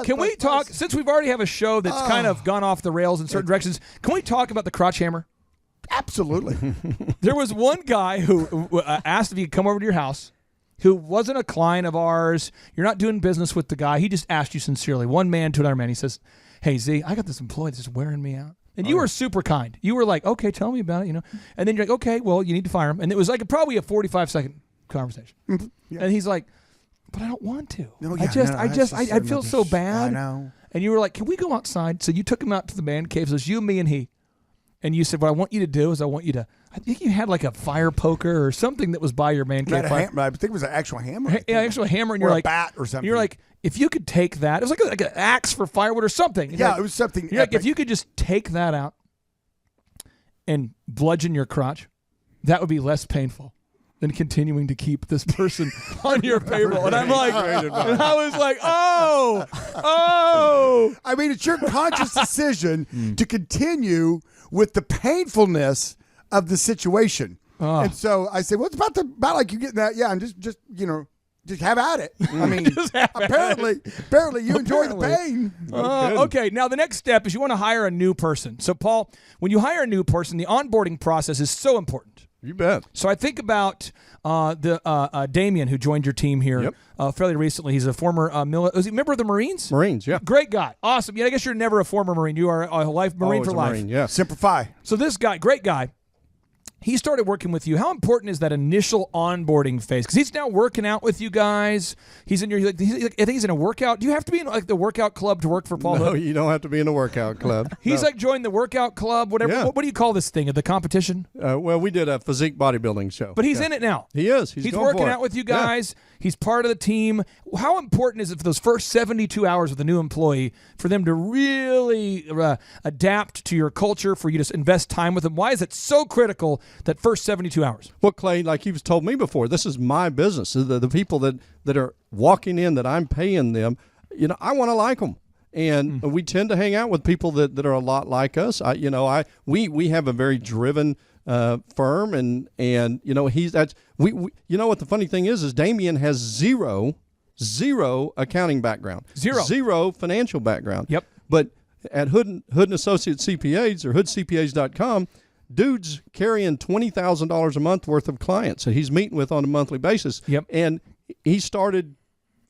Can we talk, since we've already have a show that's kind of gone off the rails in certain directions, can we talk about the crotch hammer? Absolutely. There was one guy who asked if he could come over to your house, who wasn't a client of ours. You're not doing business with the guy. He just asked you sincerely. One man to another man. He says, hey, Z, I got this employee that's wearing me out. And you were super kind. You were like, okay, tell me about it, And then you're like, okay, well, you need to fire him. And it was like probably a 45-second conversation. Yeah. And he's like, but I don't want to. No, yeah, I feel so bad. I know. And you were like, can we go outside? So you took him out to the man cave. So it was you, me, and he. And you said, what I want you to do is I think you had like a fire poker or something that was by your man cave fire. I think it was an actual hammer. Yeah, actual hammer. And or you're a like, bat or something. You're like, if you could take that, it was like an axe for firewood or something. Yeah, it was something. You're like, if you could just take that out and bludgeon your crotch, that would be less painful than continuing to keep this person on your payroll. And I'm like, and I was like, oh. I mean, it's your conscious decision to continue with the painfulness of the situation. And so I said, well, it's about like you getting that. Yeah, and just have at it. I mean, apparently you enjoy the pain. Okay, now the next step is you want to hire a new person. So, Paul, when you hire a new person, the onboarding process is so important. You bet. So I think about Damien, who joined your team here fairly recently. He's a former was he a member of the Marines? Marines, yeah. Great guy. Awesome. Yeah, I guess you're never a former Marine. You are a Marine for life. Marine, yeah. Semper Fi. So this guy, great guy, he started working with you. How important is that initial onboarding phase? Because he's now working out with you guys. He's in your. I think he's in a workout. Do you have to be in like the workout club to work for Paul? No, Hook? you don't have to be in a workout club. He's like joined the workout club. Whatever. Yeah. What do you call this thing? The competition? Well, we did a physique bodybuilding show. But he's in it now. He is. He's going working for it. out with you guys. Yeah. He's part of the team. How important is it for those first 72 hours with a new employee for them to really adapt to your culture, for you to invest time with them? Why is it so critical that first 72 hours? Well, Clay, like you've told me before, this is my business. The people that are walking in, that I'm paying them, I want to like them. And we tend to hang out with people that are a lot like us. We have a very driven firm, and you know what the funny thing is Damien has zero accounting background, zero financial background. Yep. But at Hood and Associates CPAs or hoodcpas.com, dude's carrying $20,000 a month worth of clients that he's meeting with on a monthly basis. Yep. And he started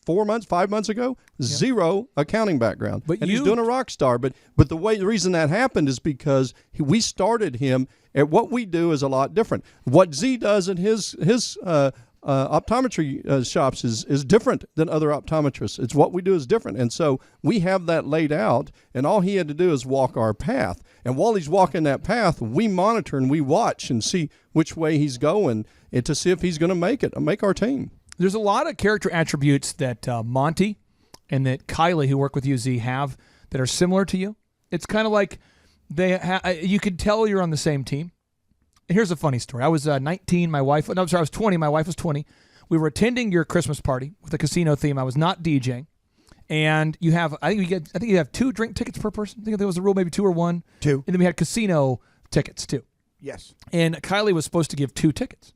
5 months ago, zero accounting background. But he's doing a rock star. But the reason that happened is because we started him at what we do is a lot different. What Z does in his optometry shops is different than other optometrists. It's what we do is different. And so we have that laid out, and all he had to do is walk our path. And while he's walking that path, we monitor and we watch and see which way he's going and to see if he's going to make our team. There's a lot of character attributes that Monty and that Kylie, who work with you, Z, have that are similar to you. It's kind of like you could tell you're on the same team. Here's a funny story. I was 19. I was 20. My wife was 20. we were attending your Christmas party with a casino theme. I was not DJing. And you have, I think you have 2 drink tickets per person. I think there was a rule, maybe 2 or 1. 2. And then we had casino tickets too. Yes. And Kylie was supposed to give 2 tickets.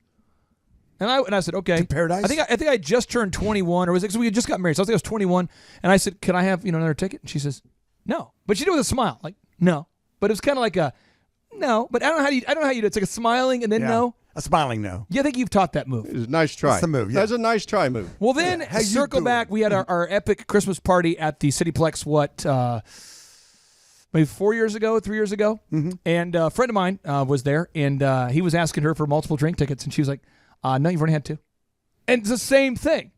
And I said, okay. To Paradise? I think I just turned 21, or was it, so we had just got married. So I think I was 21. And I said, can I have, another ticket? And she says, no. But she did it with a smile, like, no. But it was kind of like a, no. But I don't know how you do it. It's like a smiling and then no. A smiling no. Yeah, I think you've taught that move. It was a nice try. That's the move, yeah. That's a nice try move. Well, then circle back. We had our epic Christmas party at the Cityplex. Maybe 3 years ago. Mm-hmm. And a friend of mine was there, and he was asking her for multiple drink tickets, and she was like, "No, you've already had 2." And it's the same thing.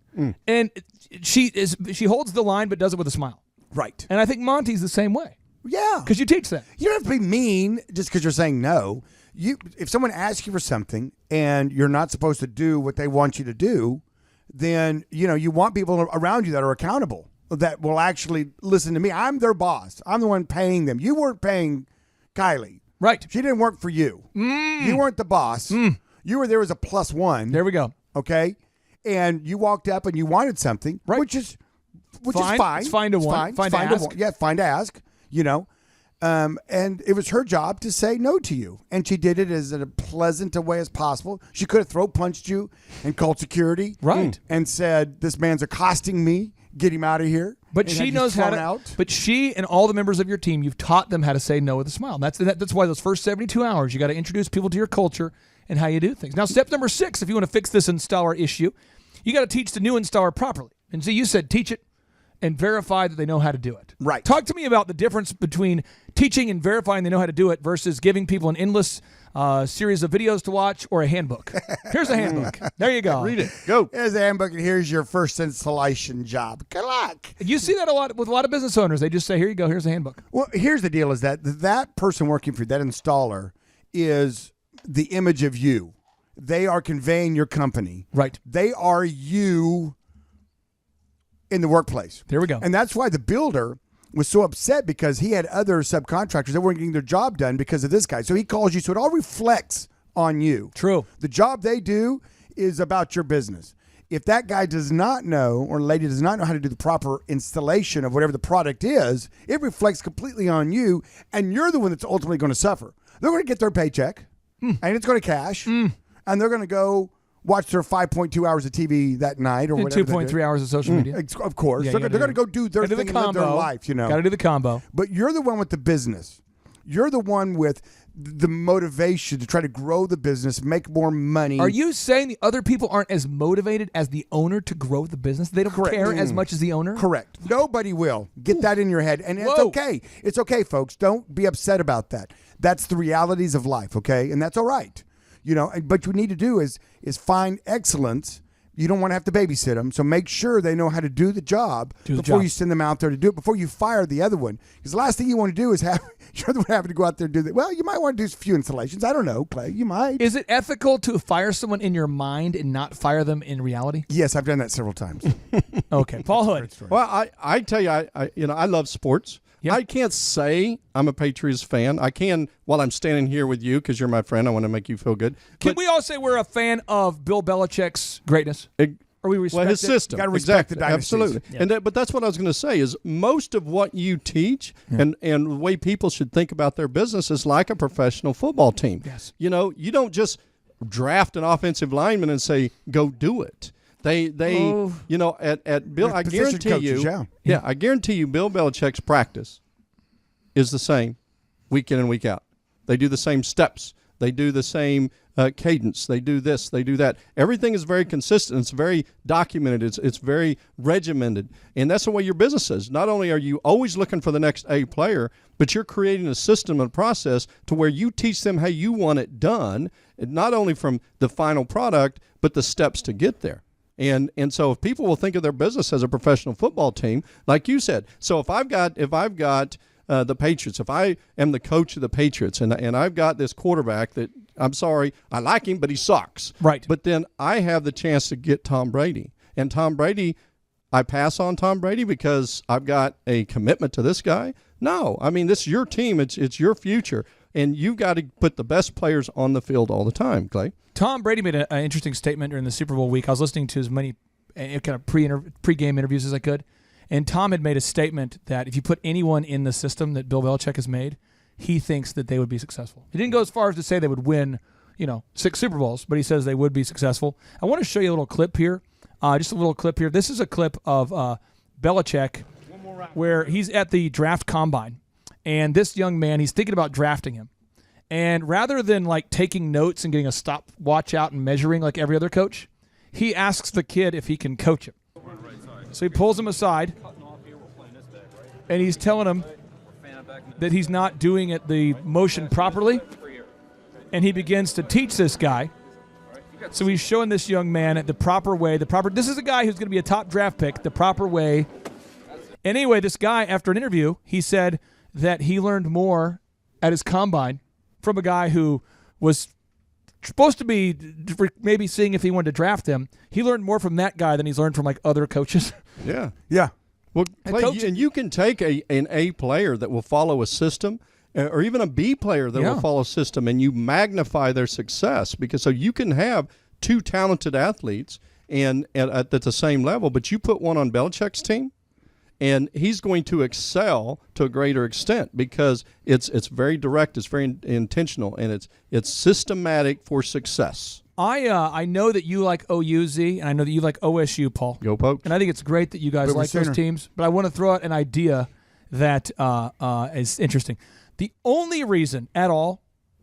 And she holds the line, but does it with a smile. Right. And I think Monty's the same way. Yeah. Because you teach that. You don't have to be mean just because you're saying no. If someone asks you for something and you're not supposed to do what they want you to do, then you want people around you that are accountable, that will actually listen to me. I'm their boss. I'm the one paying them. You weren't paying Kylie. Right. She didn't work for you. You weren't the boss. You were there as a +1. There we go. Okay? And you walked up and you wanted something, right. which is fine. fine. It's fine to want. Fine to ask. Yeah, fine to ask, and it was her job to say no to you. And she did it as in a pleasant a way as possible. She could have throat punched you and called security. Right. And said, this man's accosting me. Get him out of here. But she knows how to. Out. But she and all the members of your team, you've taught them how to say no with a smile. That's why those first 72 hours, you got to introduce people to your culture and how you do things. Now, step number 6, if you want to fix this installer issue, you got to teach the new installer properly. And see, you said teach it and verify that they know how to do it. Right. Talk to me about the difference between teaching and verifying they know how to do it versus giving people an endless series of videos to watch or a handbook. Here's a handbook. There you go. Read it. Go. Here's the handbook, and here's your first installation job. Good luck. You see that a lot with a lot of business owners. They just say, here you go, here's a handbook. Well, here's the deal is that person working for you, that installer, is the image of you. They are conveying your company. Right. They are you in the workplace. There we go. And that's why the builder was so upset, because he had other subcontractors that weren't getting their job done because of this guy. So he calls you. So it all reflects on you. True. The job they do is about your business. If that guy does not know, or lady does not know how to do the proper installation of whatever the product is, it reflects completely on you, and you're the one that's ultimately going to suffer. They're going to get their paycheck, and it's going to cash, and they're going to go watch their 5.2 hours of TV that night, or and whatever. 2.3 hours of social media. Of course. Yeah, They're going to go do their thing and live their life, Got to do the combo. But you're the one with the business. You're the one with the motivation to try to grow the business, make more money. Are you saying the other people aren't as motivated as the owner to grow the business? They don't care as much as the owner? Correct. Nobody will. Get that in your head. And it's okay. It's okay, folks. Don't be upset about that. That's the realities of life, okay? And that's all right. But what you need to do is find excellence. You don't want to have to babysit them, so make sure they know how to do the job before you send them out there to do it, before you fire the other one. Because the last thing you want to do is you're the one having to go out there and do that. Well, you might want to do a few installations. I don't know, Clay. You might. Is it ethical to fire someone in your mind and not fire them in reality? Yes, I've done that several times. Okay, Paul Hood. Well, I tell you, I love sports. Yep. I can't say I'm a Patriots fan. I can while I'm standing here with you because you're my friend. I want to make you feel good. Can we all say we're a fan of Bill Belichick's greatness? Or we respect his system. Got to respect the dynasties. Absolutely. Yeah. But that's what I was going to say is most of what you teach and the way people should think about their business is like a professional football team. Yes. You don't just draft an offensive lineman and say, go do it. They at Bill, I guarantee coaches, you, I guarantee you Bill Belichick's practice is the same week in and week out. They do the same steps. They do the same cadence. They do this. They do that. Everything is very consistent. It's very documented. It's very regimented. And that's the way your business is. Not only are you always looking for the next A player, but you're creating a system and process to where you teach them how you want it done, and not only from the final product, but the steps to get there. And so if people will think of their business as a professional football team, like you said, so if I've got the Patriots, if I am the coach of the Patriots and I've got this quarterback that, I'm sorry, I like him, but he sucks. Right. But then I have the chance to get Tom Brady. And Tom Brady, I pass on Tom Brady because I've got a commitment to this guy? No. I mean, this is your team. It's your future. And you've got to put the best players on the field all the time, Clay. Tom Brady made an interesting statement during the Super Bowl week. I was listening to as many kind of pre-game interviews as I could, and Tom had made a statement that if you put anyone in the system that Bill Belichick has made, he thinks that they would be successful. He didn't go as far as to say they would win, 6 Super Bowls, but he says they would be successful. I want to show you a little clip here, just a little clip here. This is a clip of Belichick where he's at the draft combine, and this young man, he's thinking about drafting him. And rather than like taking notes and getting a stopwatch out and measuring like every other coach, he asks the kid if he can coach him. So he pulls him aside, and he's telling him that he's not doing it the motion properly, and he begins to teach this guy. So he's showing this young man the proper way, this is a guy who's going to be a top draft pick, the proper way. Anyway, this guy, after an interview, he said that he learned more at his combine from a guy who was supposed to be maybe seeing if he wanted to draft him. He learned more from that guy than he's learned from like other coaches. Yeah. Yeah. Well, Clay, and you can take an A player that will follow a system, or even a B player that will follow a system, and you magnify their success, because so you can have 2 talented athletes and at the same level, but you put one on Belichick's team, and he's going to excel to a greater extent because it's very direct, it's very intentional, and it's systematic for success. I know that you like OUZ, and I know that you like OSU, Paul. Go Pokes. And I think it's great that you guys like those teams, but I want to throw out an idea that is interesting. The only reason at all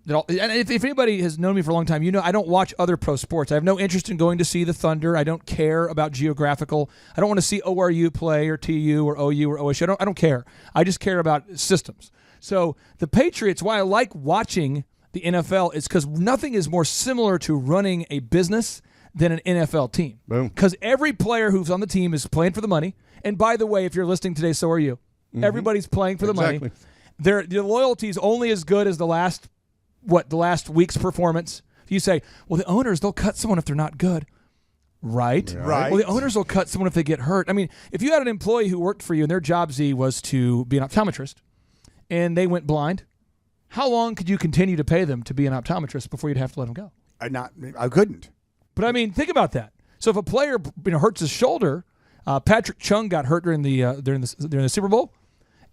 and if anybody has known me for a long time, I don't watch other pro sports. I have no interest in going to see the Thunder. I don't care about geographical. I don't want to see ORU play or TU or OU or OSU. I don't care. I just care about systems. So the Patriots, why I like watching the NFL is because nothing is more similar to running a business than an NFL team. Boom. Because every player who's on the team is playing for the money. And by the way, if you're listening today, so are you. Mm-hmm. Everybody's playing for the money. Their loyalty is only as good as the last week's performance. If you say, well, the owners, they'll cut someone if they're not good. Right. Well, the owners will cut someone if they get hurt. I mean, if you had an employee who worked for you and their job, Z, was to be an optometrist and they went blind, how long could you continue to pay them to be an optometrist before you'd have to let them go? I couldn't. But I mean, think about that. So if a player hurts his shoulder, Patrick Chung got hurt during the Super Bowl,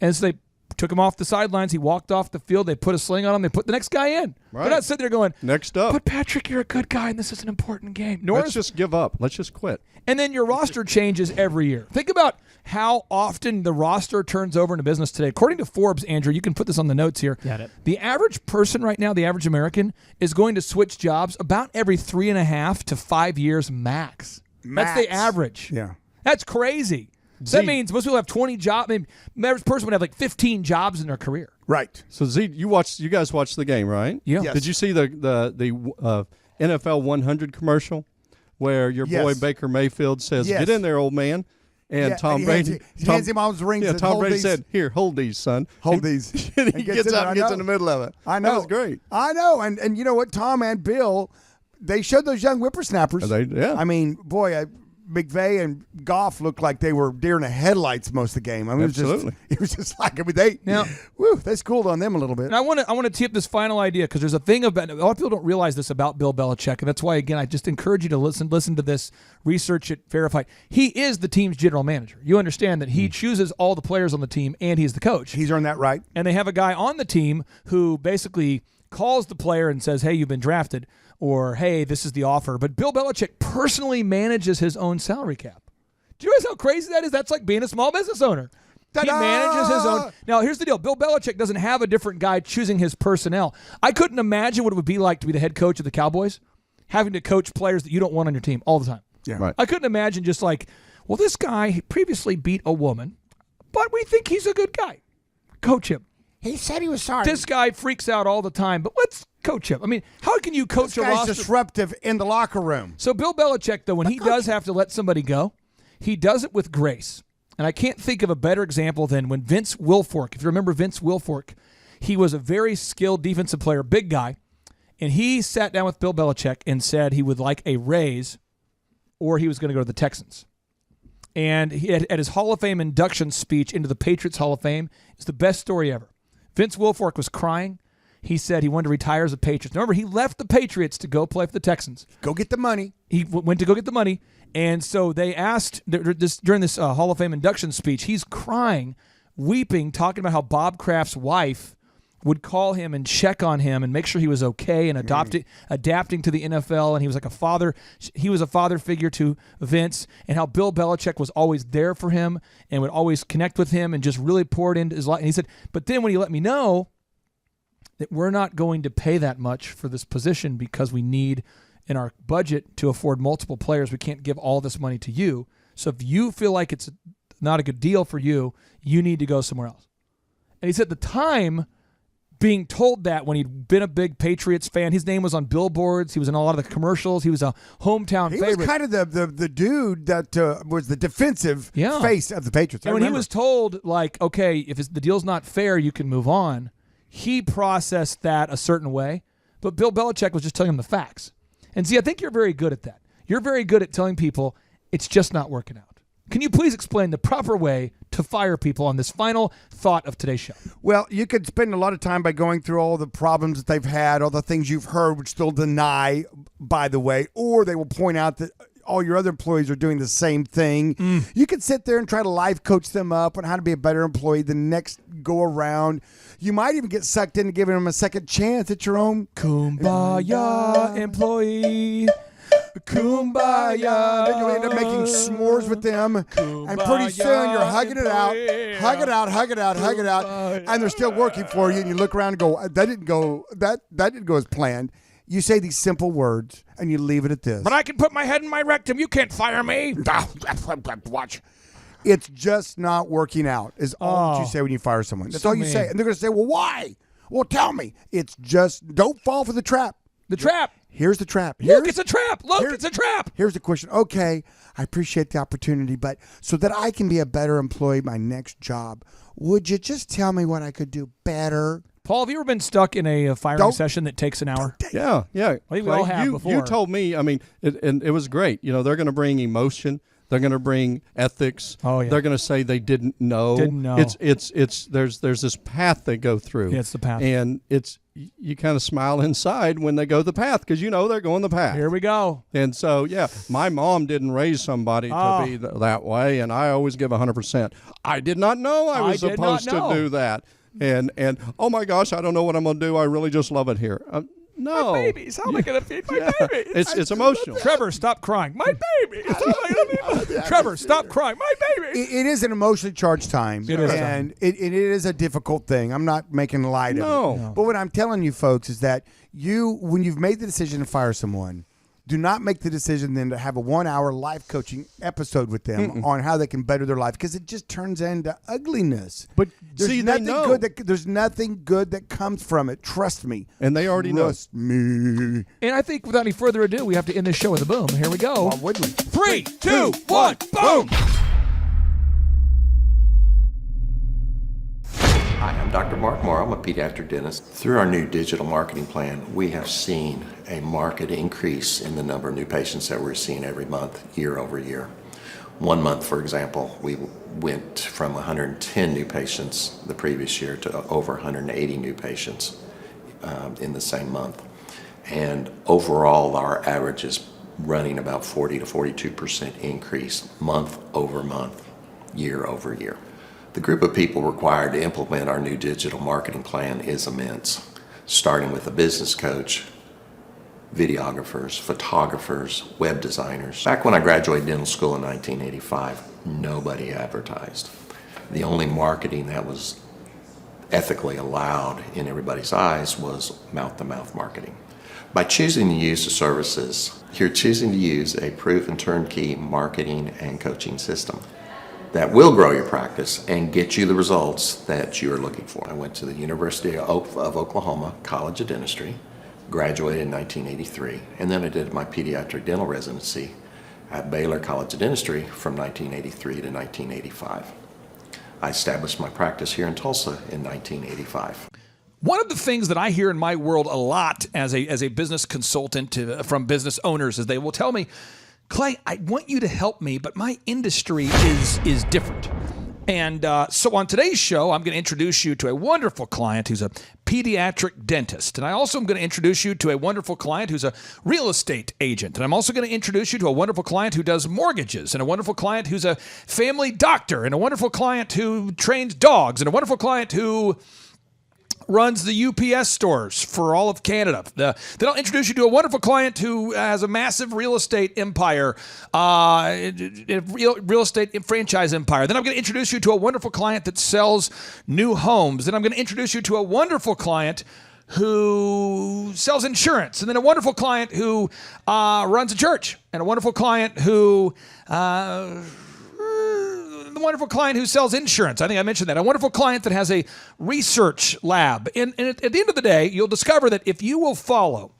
and so they took him off the sidelines. He walked off the field. They put a sling on him. They put the next guy in. Right. They're not sitting there going, next up. But Patrick, you're a good guy, and this is an important game. Let's just give up. Let's just quit. And then your roster changes every year. Think about how often the roster turns over in a business today. According to Forbes, Andrew, you can put this on the notes here. Got it. The average person right now, the average American, is going to switch jobs about every 3.5 to 5 years max. That's the average. Yeah. That's crazy. So that means most people have 20 jobs. I mean, the average person would have like 15 jobs in their career. Right. So Z, you guys watched the game, right? Yeah. Yes. Did you see the NFL 100 commercial where your boy Baker Mayfield says, "Get in there, old man," and Tom Brady hands him all his rings. Yeah, and Tom Brady these. said, "Here, hold these, son. Hold these." And he gets up and gets in the middle of it. I know. That was great. I know. And you know what? Tom and Bill, they showed those young whippersnappers. Yeah. I mean, boy, McVay and Goff looked like they were deer in the headlights most of the game. I mean, Absolutely. It was just like, they schooled on them a little bit. And I want to tee up this final idea because there's a thing about a lot of people don't realize this about Bill Belichick, and that's why again I just encourage you to listen to this, research it, verify it. He is the team's general manager. You understand that he chooses all the players on the team and he's the coach. He's earned that right. And they have a guy on the team who basically calls the player and says, "Hey, you've been drafted," or "Hey, this is the offer." But Bill Belichick personally manages his own salary cap. Do you realize how crazy that is? That's like being a small business owner. Ta-da! He manages his own. Now, here's the deal. Bill Belichick doesn't have a different guy choosing his personnel. I couldn't imagine what it would be like to be the head coach of the Cowboys, having to coach players that you don't want on your team all the time. Yeah. Right. I couldn't imagine just like, well, this guy previously beat a woman, but we think he's a good guy. Coach him. He said he was sorry. This guy freaks out all the time, but let's coach him. I mean, how can you coach this a guy's roster? disruptive in the locker room. So Bill Belichick, though, when he does have to let somebody go, he does it with grace. And I can't think of a better example than when Vince Wilfork, if you remember Vince Wilfork, he was a very skilled defensive player, big guy, and he sat down with Bill Belichick and said he would like a raise or he was going to go to the Texans. And he at his Hall of Fame induction speech into the Patriots Hall of Fame, it's the best story ever. Vince Wilfork was crying, he said he wanted to retire as a Patriots. Remember, he left the Patriots to go play for the Texans. Go get the money. He went to go get the money. And so they asked, during this Hall of Fame induction speech, he's crying, weeping, talking about how Bob Kraft's wife would call him and check on him and make sure he was okay and adapting to the NFL. And he was like a father. He was a father figure to Vince, and how Bill Belichick was always there for him and would always connect with him and just really poured into his life. And he said, but then when he let me know that we're not going to pay that much for this position because we need in our budget to afford multiple players, we can't give all this money to you. So if you feel like it's not a good deal for you, you need to go somewhere else. And he said at the time, being told that when he'd been a big Patriots fan, his name was on billboards. He was in a lot of the commercials. He was a hometown favorite. He was kind of the dude that was the defensive face of the Patriots. And when he was told, like, okay, if the deal's not fair, you can move on, he processed that a certain way. But Bill Belichick was just telling him the facts. And see, I think you're very good at that. You're very good at telling people it's just not working out. Can you please explain the proper way to fire people on this final thought of today's show? Well, you could spend a lot of time by going through all the problems that they've had, all the things you've heard, which they'll deny, by the way, or they will point out that all your other employees are doing the same thing. You could sit there and try to life coach them up on how to be a better employee the next go around. You might even get sucked into giving them a second chance at your own Kumbaya employee. Kumbaya. Then you'll end up making s'mores with them. And pretty soon you're hugging it out, and they're still working for you. And you look around and go, that didn't go as planned. You say these simple words and you leave it at this. But I can put my head in my rectum. You can't fire me. Watch. It's just not working out is all that you say when you fire someone. That's all you say. And they're going to say, well, why? Well, tell me. It's just don't fall for the trap. The trap. Here's the trap. Look, it's a trap. It's a trap. Here's the question. Okay, I appreciate the opportunity, but so that I can be a better employee my next job, would you just tell me what I could do better? Paul, have you ever been stuck in a firing session that takes an hour? Yeah. I think we all have before. You told me, I mean, it was great. You know, they're going to bring emotion. They're going to bring ethics. Oh, yeah. They're going to say they didn't know. It's there's this path they go through. Yeah, it's the path. And you kind of smile inside when they go the path because you know they're going the path. Here we go. And so, yeah, my mom didn't raise somebody to be that way, and I always give 100%. I did not know I was supposed to do that. And oh my gosh, I don't know what I'm going to do. I really just love it here. No. My babies. How am I going to feed my baby? It's emotional. Trevor, stop crying. My baby. How am I going to feed my Trevor, stop crying. My baby. It is an emotionally charged time. It is. And it is a difficult thing. I'm not making light of it. No. But what I'm telling you folks is that when you've made the decision to fire someone, do not make the decision then to have a 1-hour life coaching episode with them on how they can better their life because it just turns into ugliness. But there's see, nothing they know. good there's nothing good that comes from it. Trust me. And they already know. Trust me. And I think without any further ado, we have to end this show with a boom. Here we go. Why wouldn't we? 3, 2, 1, boom. Hi, I'm Dr. Mark Moore. I'm a pediatric dentist. Through our new digital marketing plan, we have seen a marked increase in the number of new patients that we're seeing every month, year over year. 1 month, for example, we went from 110 new patients the previous year to over 180 new patients in the same month. And overall, our average is running about 40 to 42% increase month over month, year over year. The group of people required to implement our new digital marketing plan is immense, starting with a business coach, videographers, photographers, web designers. Back when I graduated dental school in 1985, nobody advertised. The only marketing that was ethically allowed in everybody's eyes was mouth-to-mouth marketing. By choosing to use the services, you're choosing to use a proven turnkey marketing and coaching system that will grow your practice and get you the results that you're looking for. I went to the University of Oklahoma College of Dentistry, graduated in 1983, and then I did my pediatric dental residency at Baylor College of Dentistry from 1983 to 1985. I established my practice here in Tulsa in 1985. One of the things that I hear in my world a lot as a business consultant from business owners is they will tell me, Clay, I want you to help me, but my industry is different. And so on today's show, I'm going to introduce you to a wonderful client who's a pediatric dentist. And I also am going to introduce you to a wonderful client who's a real estate agent. And I'm also going to introduce you to a wonderful client who does mortgages, and a wonderful client who's a family doctor, and a wonderful client who trains dogs, and a wonderful client who runs the UPS stores for all of Canada. Then I'll introduce you to a wonderful client who has a massive real estate empire, real estate franchise empire. Then I'm going to introduce you to a wonderful client that sells new homes. Then I'm going to introduce you to a wonderful client who sells insurance, and then a wonderful client who runs a church, and a wonderful client who the wonderful client who sells insurance. I think I mentioned that. A wonderful client that has a research lab. And at the end of the day, you'll discover that if you will follow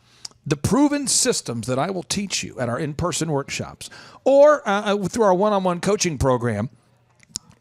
the proven systems that I will teach you at our in-person workshops or through our one-on-one coaching program,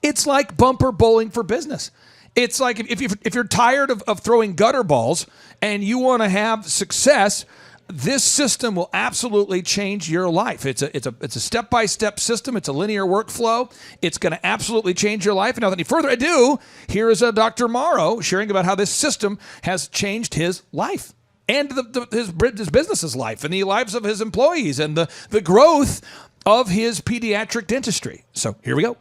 it's like bumper bowling for business. It's like if you're tired of throwing gutter balls and you want to have success, this system will absolutely change your life. It's a step-by-step system. It's a linear workflow. It's going to absolutely change your life. And without any further ado, here is Dr. Morrow sharing about how this system has changed his life and his business's life and the lives of his employees and the growth of his pediatric dentistry. So here we go.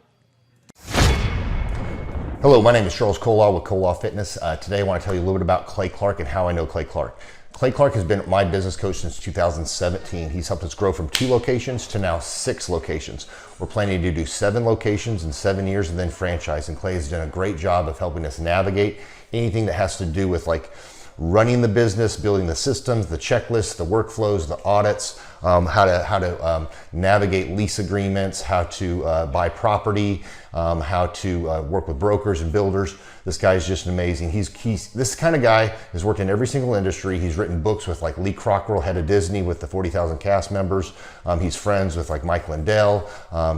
Hello, my name is Charles Kolaw with Kolaw Fitness. Today I want to tell you a little bit about Clay Clark and how I know Clay Clark. Clay Clark has been my business coach since 2017. He's helped us grow from 2 locations to now 6 locations. We're planning to do 7 locations in 7 years and then franchise. And Clay has done a great job of helping us navigate anything that has to do with like running the business, building the systems, the checklists, the workflows, the audits, how to navigate lease agreements, how to buy property, how to work with brokers and builders. This guy is just amazing. He's this kind of guy has worked in every single industry. He's written books with like Lee Cockrell, head of Disney, with the 40,000 cast members. He's friends with like Mike Lindell.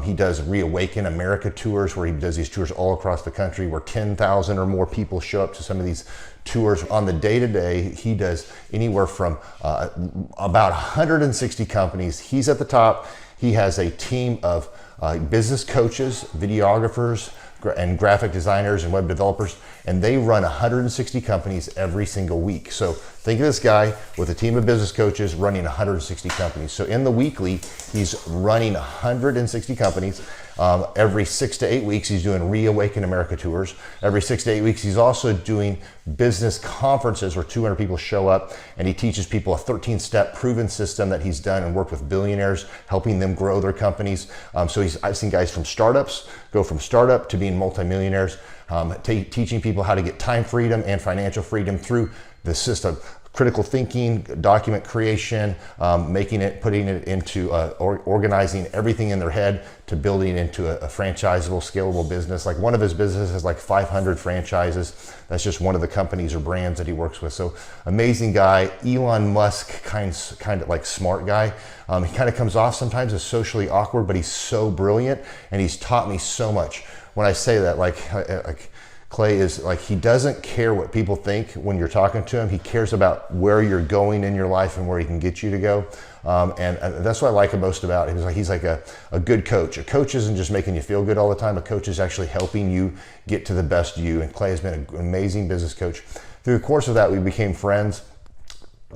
He does Reawaken America tours where he does these tours all across the country where 10,000 or more people show up to some of these tours. On the day-to-day, he does anywhere from about 160 companies. He's at the top. He has a team of business coaches, videographers, and graphic designers and web developers, and they run 160 companies every single week. So think of this guy with a team of business coaches running 160 companies. So in the weekly, he's running 160 companies. Every 6 to 8 weeks, he's doing Reawaken America tours. Every 6 to 8 weeks, he's also doing business conferences where 200 people show up, and he teaches people a 13-step proven system that he's done and worked with billionaires, helping them grow their companies. So I've seen guys from startups go from startup to being multimillionaires, teaching people how to get time freedom and financial freedom through the system. Critical thinking, document creation, putting it into organizing everything in their head to building into a franchisable, scalable business. Like one of his businesses has like 500 franchises. That's just one of the companies or brands that he works with. So amazing guy, Elon Musk kind of like smart guy. He kind of comes off sometimes as socially awkward, but he's so brilliant and he's taught me so much. When I say that, like Clay is like, he doesn't care what people think when you're talking to him. He cares about where you're going in your life and where he can get you to go. And that's what I like most about him. He's like a good coach. A coach isn't just making you feel good all the time. A coach is actually helping you get to the best you. And Clay has been an amazing business coach. Through the course of that, we became friends.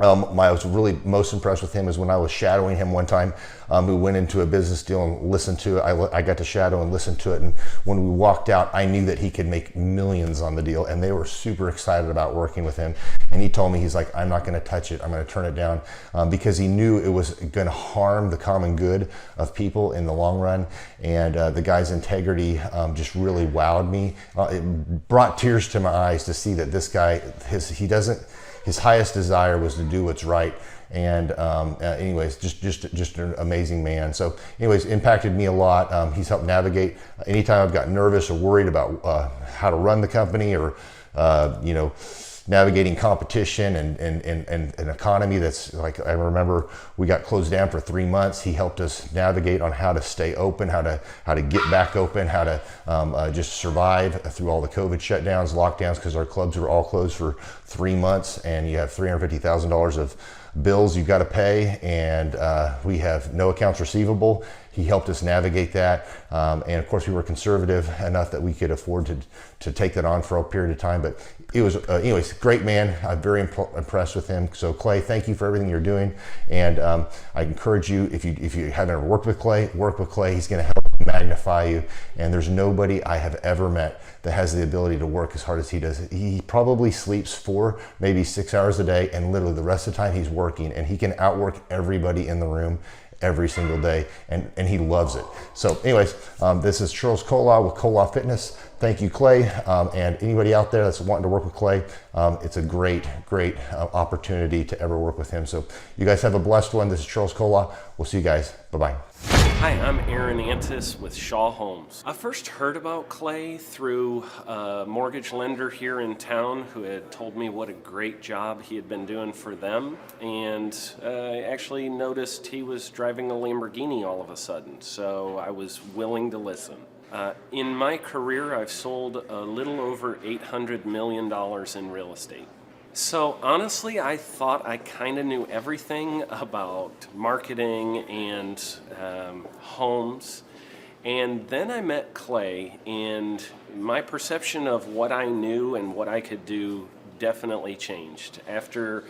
I was really most impressed with him is when I was shadowing him one time. We went into a business deal and listened to it. I got to shadow and listen to it. And when we walked out, I knew that he could make millions on the deal. And they were super excited about working with him. And he told me, he's like, I'm not going to touch it. I'm going to turn it down because he knew it was going to harm the common good of people in the long run. And the guy's integrity just really wowed me. It brought tears to my eyes to see that this guy, his highest desire was to do what's right. And anyways, just an amazing man. So anyways, impacted me a lot. He's helped navigate anytime I've got nervous or worried about how to run the company or, navigating competition and an economy that's like, I remember we got closed down for 3 months. He helped us navigate on how to stay open, how to get back open, how to just survive through all the COVID shutdowns, lockdowns, because our clubs were all closed for 3 months and you have $350,000 of bills you got to pay, and we have no accounts receivable, He helped us navigate that. And of course, we were conservative enough that we could afford to take that on for a period of time. But it was, anyways, great man. I'm very impressed with him. So Clay, thank you for everything you're doing. And I encourage you, if you haven't ever worked with Clay, work with Clay. He's going to help magnify you. And there's nobody I have ever met that has the ability to work as hard as he does. He probably sleeps 4, maybe 6 hours a day, and literally the rest of the time he's working, and he can outwork everybody in the room every single day, and he loves it. So anyways, this is Charles Kolaw with Kolaw Fitness. Thank you, Clay. And anybody out there that's wanting to work with Clay, it's a great opportunity to ever work with him. So you guys have a blessed one. This is Charles Kolaw. We'll see you guys. Bye-bye. Hi, I'm Aaron Antis with Shaw Homes. I first heard about Clay through a mortgage lender here in town who had told me what a great job he had been doing for them, and I actually noticed he was driving a Lamborghini all of a sudden, so I was willing to listen. In my career, I've sold a little over $800 million in real estate. So honestly, I thought I kind of knew everything about marketing and homes. And then I met Clay, and my perception of what I knew and what I could do definitely changed. After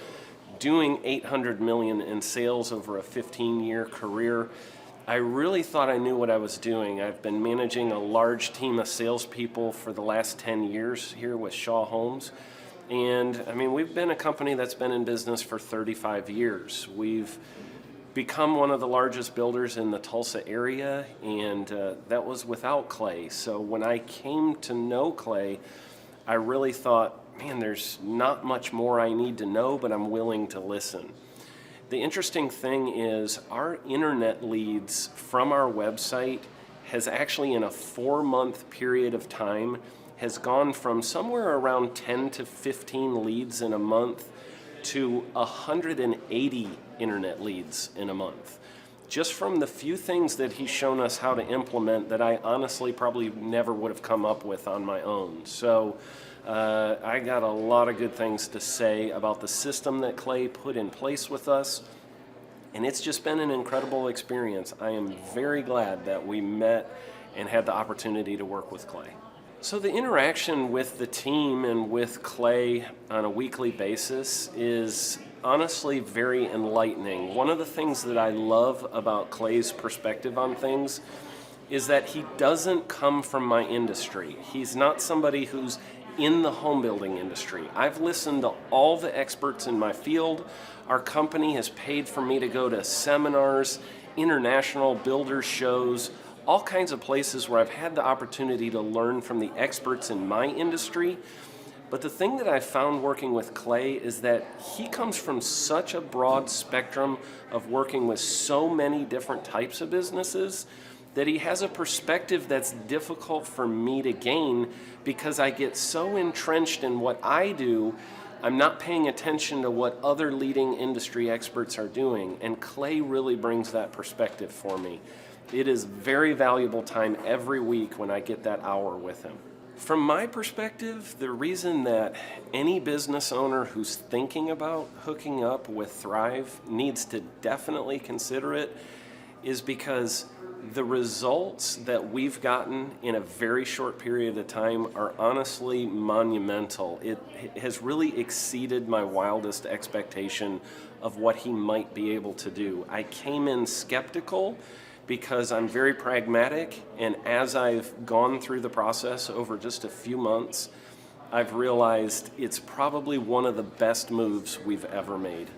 doing $800 million in sales over a 15-year career, I really thought I knew what I was doing. I've been managing a large team of salespeople for the last 10 years here with Shaw Homes. And I mean, we've been a company that's been in business for 35 years. We've become one of the largest builders in the Tulsa area, and that was without Clay. So when I came to know Clay, I really thought, man, there's not much more I need to know, but I'm willing to listen. The interesting thing is our internet leads from our website has actually, in a 4-month period of time, has gone from somewhere around 10 to 15 leads in a month to 180 internet leads in a month. Just from the few things that he's shown us how to implement that I honestly probably never would have come up with on my own. So I got a lot of good things to say about the system that Clay put in place with us. And it's just been an incredible experience. I am very glad that we met and had the opportunity to work with Clay. So the interaction with the team and with Clay on a weekly basis is honestly very enlightening. One of the things that I love about Clay's perspective on things is that he doesn't come from my industry. He's not somebody who's in the home building industry. I've listened to all the experts in my field. Our company has paid for me to go to seminars, international builder shows, all kinds of places where I've had the opportunity to learn from the experts in my industry. But the thing that I found working with Clay is that he comes from such a broad spectrum of working with so many different types of businesses that he has a perspective that's difficult for me to gain because I get so entrenched in what I do, I'm not paying attention to what other leading industry experts are doing. And Clay really brings that perspective for me. It is very valuable time every week when I get that hour with him. From my perspective, the reason that any business owner who's thinking about hooking up with Thrive needs to definitely consider it is because the results that we've gotten in a very short period of time are honestly monumental. It has really exceeded my wildest expectation of what he might be able to do. I came in skeptical because I'm very pragmatic, and as I've gone through the process over just a few months, I've realized it's probably one of the best moves we've ever made.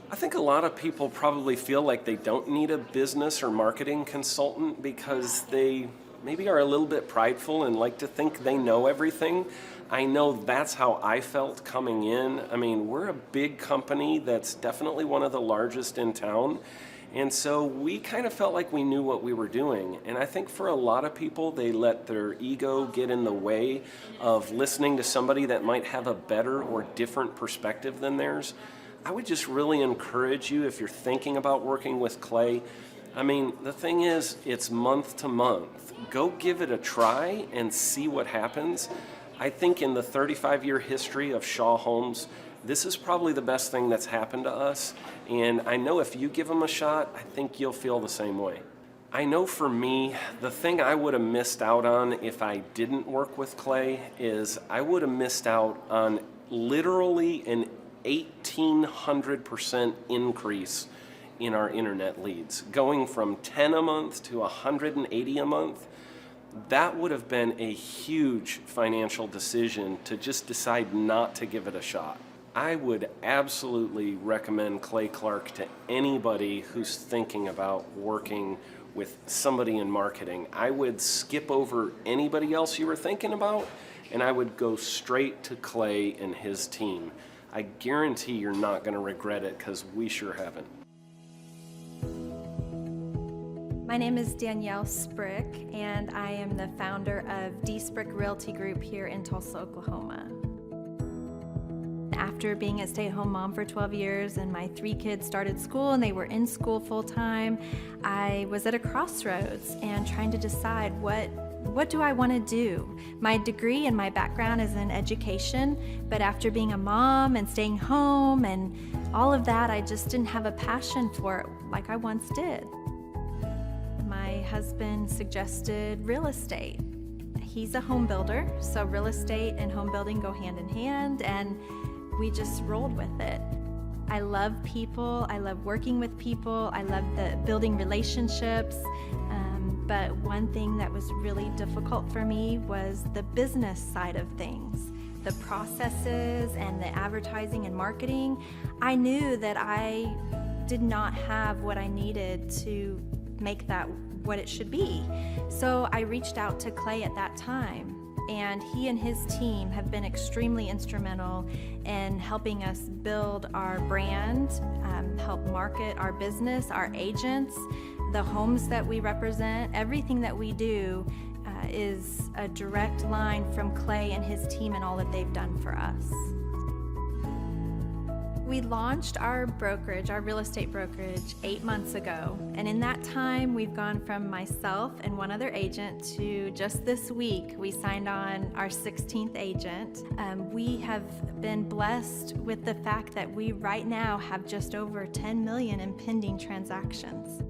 I think a lot of people probably feel like they don't need a business or marketing consultant because they maybe are a little bit prideful and like to think they know everything. I know that's how I felt coming in. I mean, we're a big company that's definitely one of the largest in town. And so we kind of felt like we knew what we were doing. And I think for a lot of people, they let their ego get in the way of listening to somebody that might have a better or different perspective than theirs. I would just really encourage you, if you're thinking about working with Clay, I mean, the thing is, it's month to month. Go give it a try and see what happens. I think in the 35-year history of Shaw Homes, this is probably the best thing that's happened to us. And I know if you give them a shot, I think you'll feel the same way. I know for me, the thing I would have missed out on if I didn't work with Clay is I would have missed out on literally an 1,800% increase in our internet leads. Going from 10 a month to 180 a month, that would have been a huge financial decision to just decide not to give it a shot. I would absolutely recommend Clay Clark to anybody who's thinking about working with somebody in marketing. I would skip over anybody else you were thinking about, and I would go straight to Clay and his team. I guarantee you're not going to regret it, because we sure haven't. My name is Danielle Sprick, and I am the founder of D Sprick Realty Group here in Tulsa, Oklahoma. After being a stay-at-home mom for 12 years and my 3 kids started school and they were in school full-time, I was at a crossroads and trying to decide what do I want to do? My degree and my background is in education, but after being a mom and staying home and all of that, I just didn't have a passion for it like I once did. My husband suggested real estate. He's a home builder, so real estate and home building go hand in hand, and we just rolled with it. I love people, I love working with people, I love building relationships, but one thing that was really difficult for me was the business side of things. The processes and the advertising and marketing. I knew that I did not have what I needed to make that what it should be. So I reached out to Clay at that time, and he and his team have been extremely instrumental in helping us build our brand, help market our business, our agents, the homes that we represent. Everything that we do is a direct line from Clay and his team and all that they've done for us. We launched our brokerage, our real estate brokerage, 8 months ago. And in that time, we've gone from myself and one other agent to just this week, we signed on our 16th agent. We have been blessed with the fact that we right now have just over 10 million in pending transactions.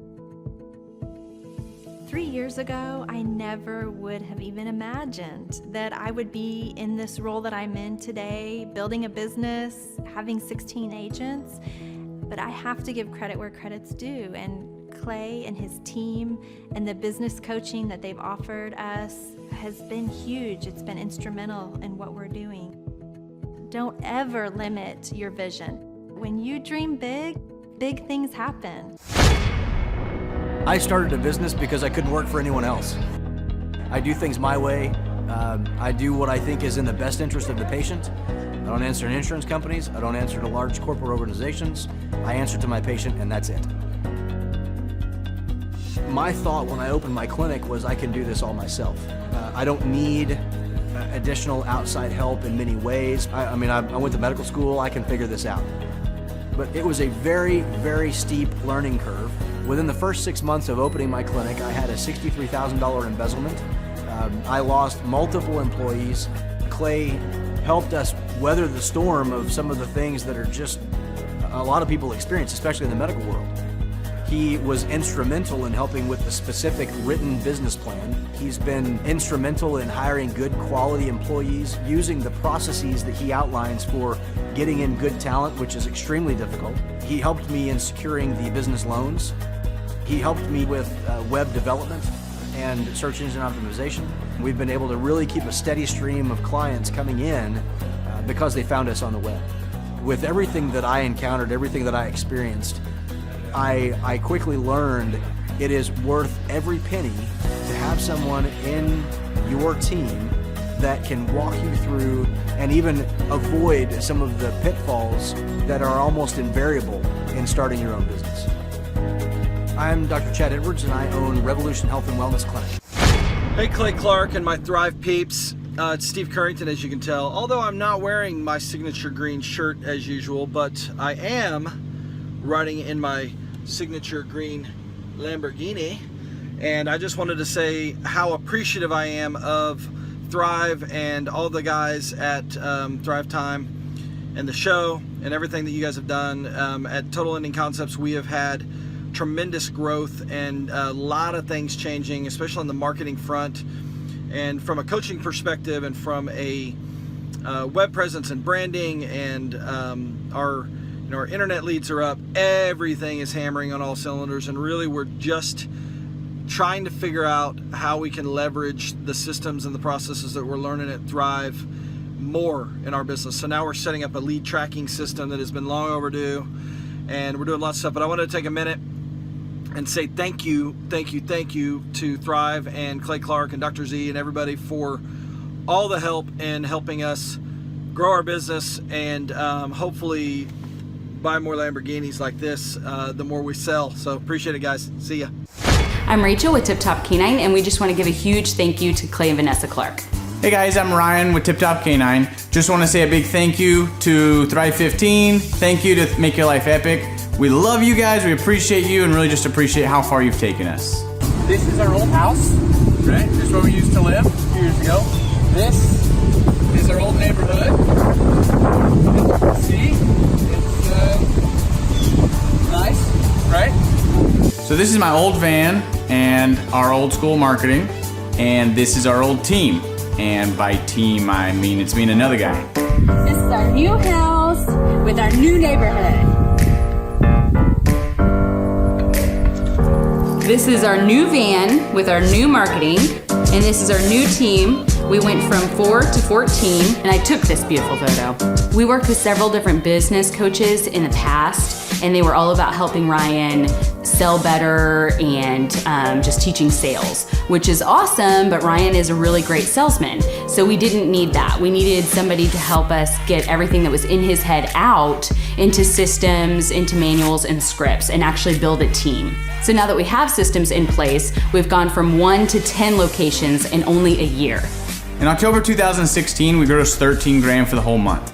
3 years ago, I never would have even imagined that I would be in this role that I'm in today, building a business, having 16 agents. But I have to give credit where credit's due. And Clay and his team and the business coaching that they've offered us has been huge. It's been instrumental in what we're doing. Don't ever limit your vision. When you dream big, big things happen. I started a business because I couldn't work for anyone else. I do things my way. I do what I think is in the best interest of the patient. I don't answer to insurance companies. I don't answer to large corporate organizations. I answer to my patient, and that's it. My thought when I opened my clinic was I can do this all myself. I don't need additional outside help in many ways. I went to medical school. I can figure this out. But it was a very, very steep learning curve. Within the first 6 months of opening my clinic, I had a $63,000 embezzlement. I lost multiple employees. Clay helped us weather the storm of some of the things that are just a lot of people experience, especially in the medical world. He was instrumental in helping with the specific written business plan. He's been instrumental in hiring good quality employees, using the processes that he outlines for getting in good talent, which is extremely difficult. He helped me in securing the business loans. He helped me with web development and search engine optimization. We've been able to really keep a steady stream of clients coming in because they found us on the web. With everything that I encountered, everything that I experienced, I quickly learned it is worth every penny to have someone in your team that can walk you through and even avoid some of the pitfalls that are almost invariable in starting your own business. I'm Dr. Chad Edwards, and I own Revolution Health and Wellness Clinic. Hey, Clay Clark and my Thrive peeps. It's Steve Currington, as you can tell. Although I'm not wearing my signature green shirt as usual, but I am riding in my signature green Lamborghini. And I just wanted to say how appreciative I am of Thrive and all the guys at Thrive Time and the show and everything that you guys have done. At Total Ending Concepts, we have had tremendous growth and a lot of things changing, especially on the marketing front, and from a coaching perspective, and from a web presence and branding, and our internet leads are up. Everything is hammering on all cylinders, and really we're just trying to figure out how we can leverage the systems and the processes that we're learning at Thrive more in our business. So now we're setting up a lead tracking system that has been long overdue, and we're doing lots of stuff. But I wanted to take a minute and say thank you to Thrive and Clay Clark and Dr. Z and everybody for all the help in helping us grow our business, and hopefully buy more Lamborghinis like this the more we sell. So appreciate it, guys. See ya. I'm Rachel with Tip Top Canine, and we just want to give a huge thank you to Clay and Vanessa Clark. Hey guys, I'm Ryan with Tip Top Canine. Just want to say a big thank you to Thrive 15. Thank you to Make Your Life Epic. We love you guys, we appreciate you, and really just appreciate how far you've taken us. This is our old house, right? This is where we used to live a few years ago. This is our old neighborhood. See? It's nice, right? So this is my old van and our old school marketing, and this is our old team. And by team, I mean it's me and another guy. This is our new house with our new neighborhood. This is our new van with our new marketing, and this is our new team. We went from 4 to 14, and I took this beautiful photo. We worked with several different business coaches in the past, and they were all about helping Ryan sell better and just teaching sales, which is awesome, but Ryan is a really great salesman. So we didn't need that. We needed somebody to help us get everything that was in his head out into systems, into manuals and scripts, and actually build a team. So now that we have systems in place, we've gone from 1 to 10 locations in only a year. In October 2016, we grossed 13 grand for the whole month.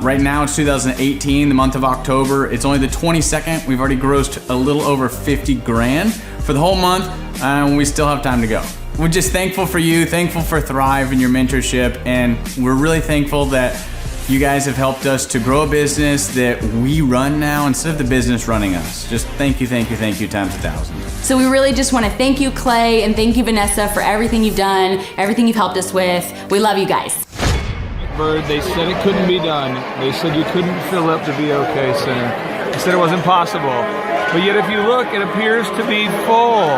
Right now it's 2018, the month of October. It's only the 22nd. We've already grossed a little over 50 grand for the whole month, and we still have time to go. We're just thankful for you, thankful for Thrive and your mentorship, and we're really thankful that you guys have helped us to grow a business that we run now instead of the business running us. Just thank you times 1,000. So we really just want to thank you, Clay, and thank you, Vanessa, for everything you've done, everything you've helped us with. We love you guys. Bird, they said it couldn't be done. They said you couldn't fill up the BOK Center. They said it wasn't possible. But yet if you look, it appears to be full.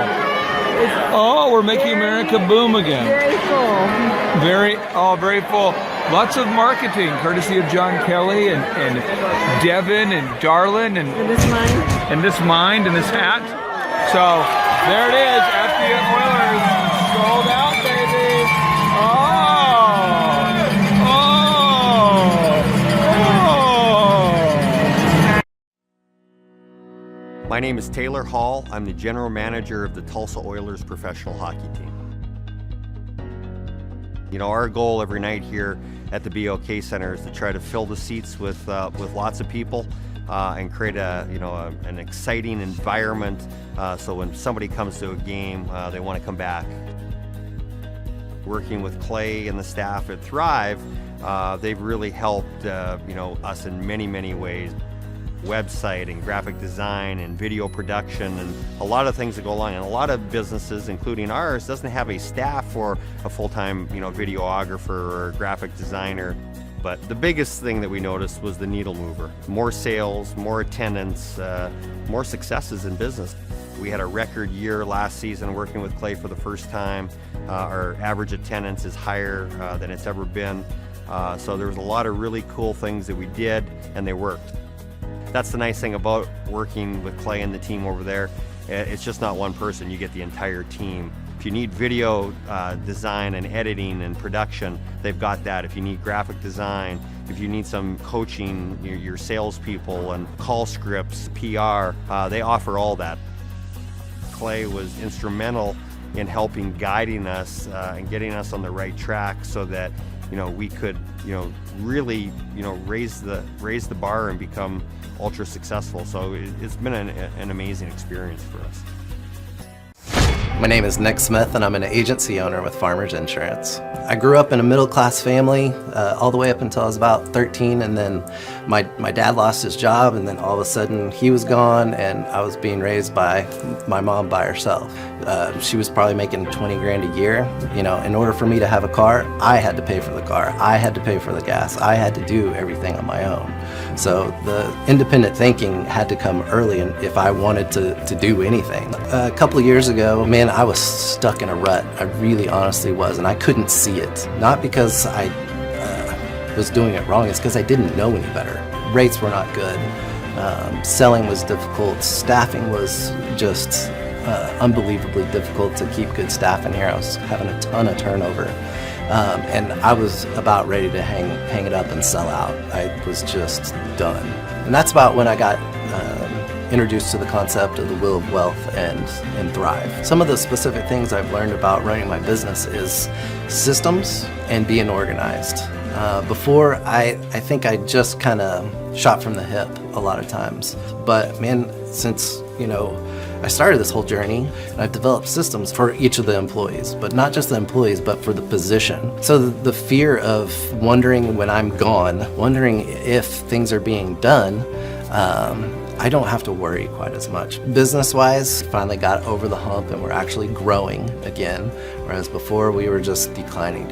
Oh, we're making America boom again. Very full. Very full. Lots of marketing, courtesy of John Kelly and Devin and Darlin and this mind. And this mind and this hat. So there it is, FD Oilers sold out, baby. My name is Taylor Hall. I'm the general manager of the Tulsa Oilers professional hockey team. You know, our goal every night here at the BOK Center is to try to fill the seats with lots of people and create an exciting environment so when somebody comes to a game, they want to come back. Working with Clay and the staff at Thrive, they've really helped us in many ways. Website and graphic design and video production and a lot of things that go along. And a lot of businesses, including ours, doesn't have a staff for a full-time videographer or graphic designer. But the biggest thing that we noticed was the needle mover. More sales, more attendance, more successes in business. We had a record year last season working with Clay for the first time. Our average attendance is higher than it's ever been. So there was a lot of really cool things that we did, and they worked. That's the nice thing about working with Clay and the team over there. It's just not one person, you get the entire team. If you need video design and editing and production, they've got that. If you need graphic design, if you need some coaching, your salespeople and call scripts, PR, they offer all that. Clay was instrumental in helping guiding us and getting us on the right track so that we could really raise the bar and become ultra successful. So it's been an amazing experience for us. My name is Nick Smith, and I'm an agency owner with Farmers Insurance. I grew up in a middle-class family all the way up until I was about 13, and then my dad lost his job, and then all of a sudden he was gone, and I was being raised by my mom by herself. She was probably making 20 grand a year. You know, in order for me to have a car, I had to pay for the car. I had to pay for the gas. I had to do everything on my own. So the independent thinking had to come early, and if I wanted to do anything. A couple of years ago, man, I was stuck in a rut. I really honestly was, and I couldn't see it. Not because I was doing it wrong, it's because I didn't know any better. Rates were not good. Selling was difficult. Staffing was just unbelievably difficult to keep good staff in here. I was having a ton of turnover. And I was about ready to hang it up and sell out. I was just done. And that's about when I got introduced to the concept of the Wheel of Wealth and Thrive. Some of the specific things I've learned about running my business is systems and being organized. Before, I think I just kind of shot from the hip a lot of times. But man, since, you know, I started this whole journey, and I've developed systems for each of the employees, but not just the employees, but for the position. So the fear of wondering when I'm gone, wondering if things are being done, I don't have to worry quite as much. Business-wise, finally got over the hump, and we're actually growing again, whereas before we were just declining,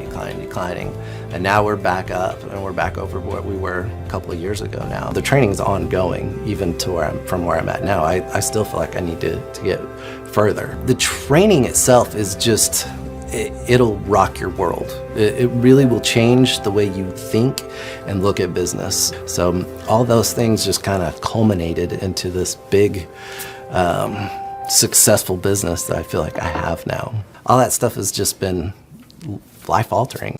and now we're back up, and we're back over what we were a couple of years ago now. The training's ongoing, even to from where I'm at now. I still feel like I need to get further. The training itself is just, it'll rock your world. It really will change the way you think and look at business. So all those things just kind of culminated into this big, successful business that I feel like I have now. All that stuff has just been life-altering.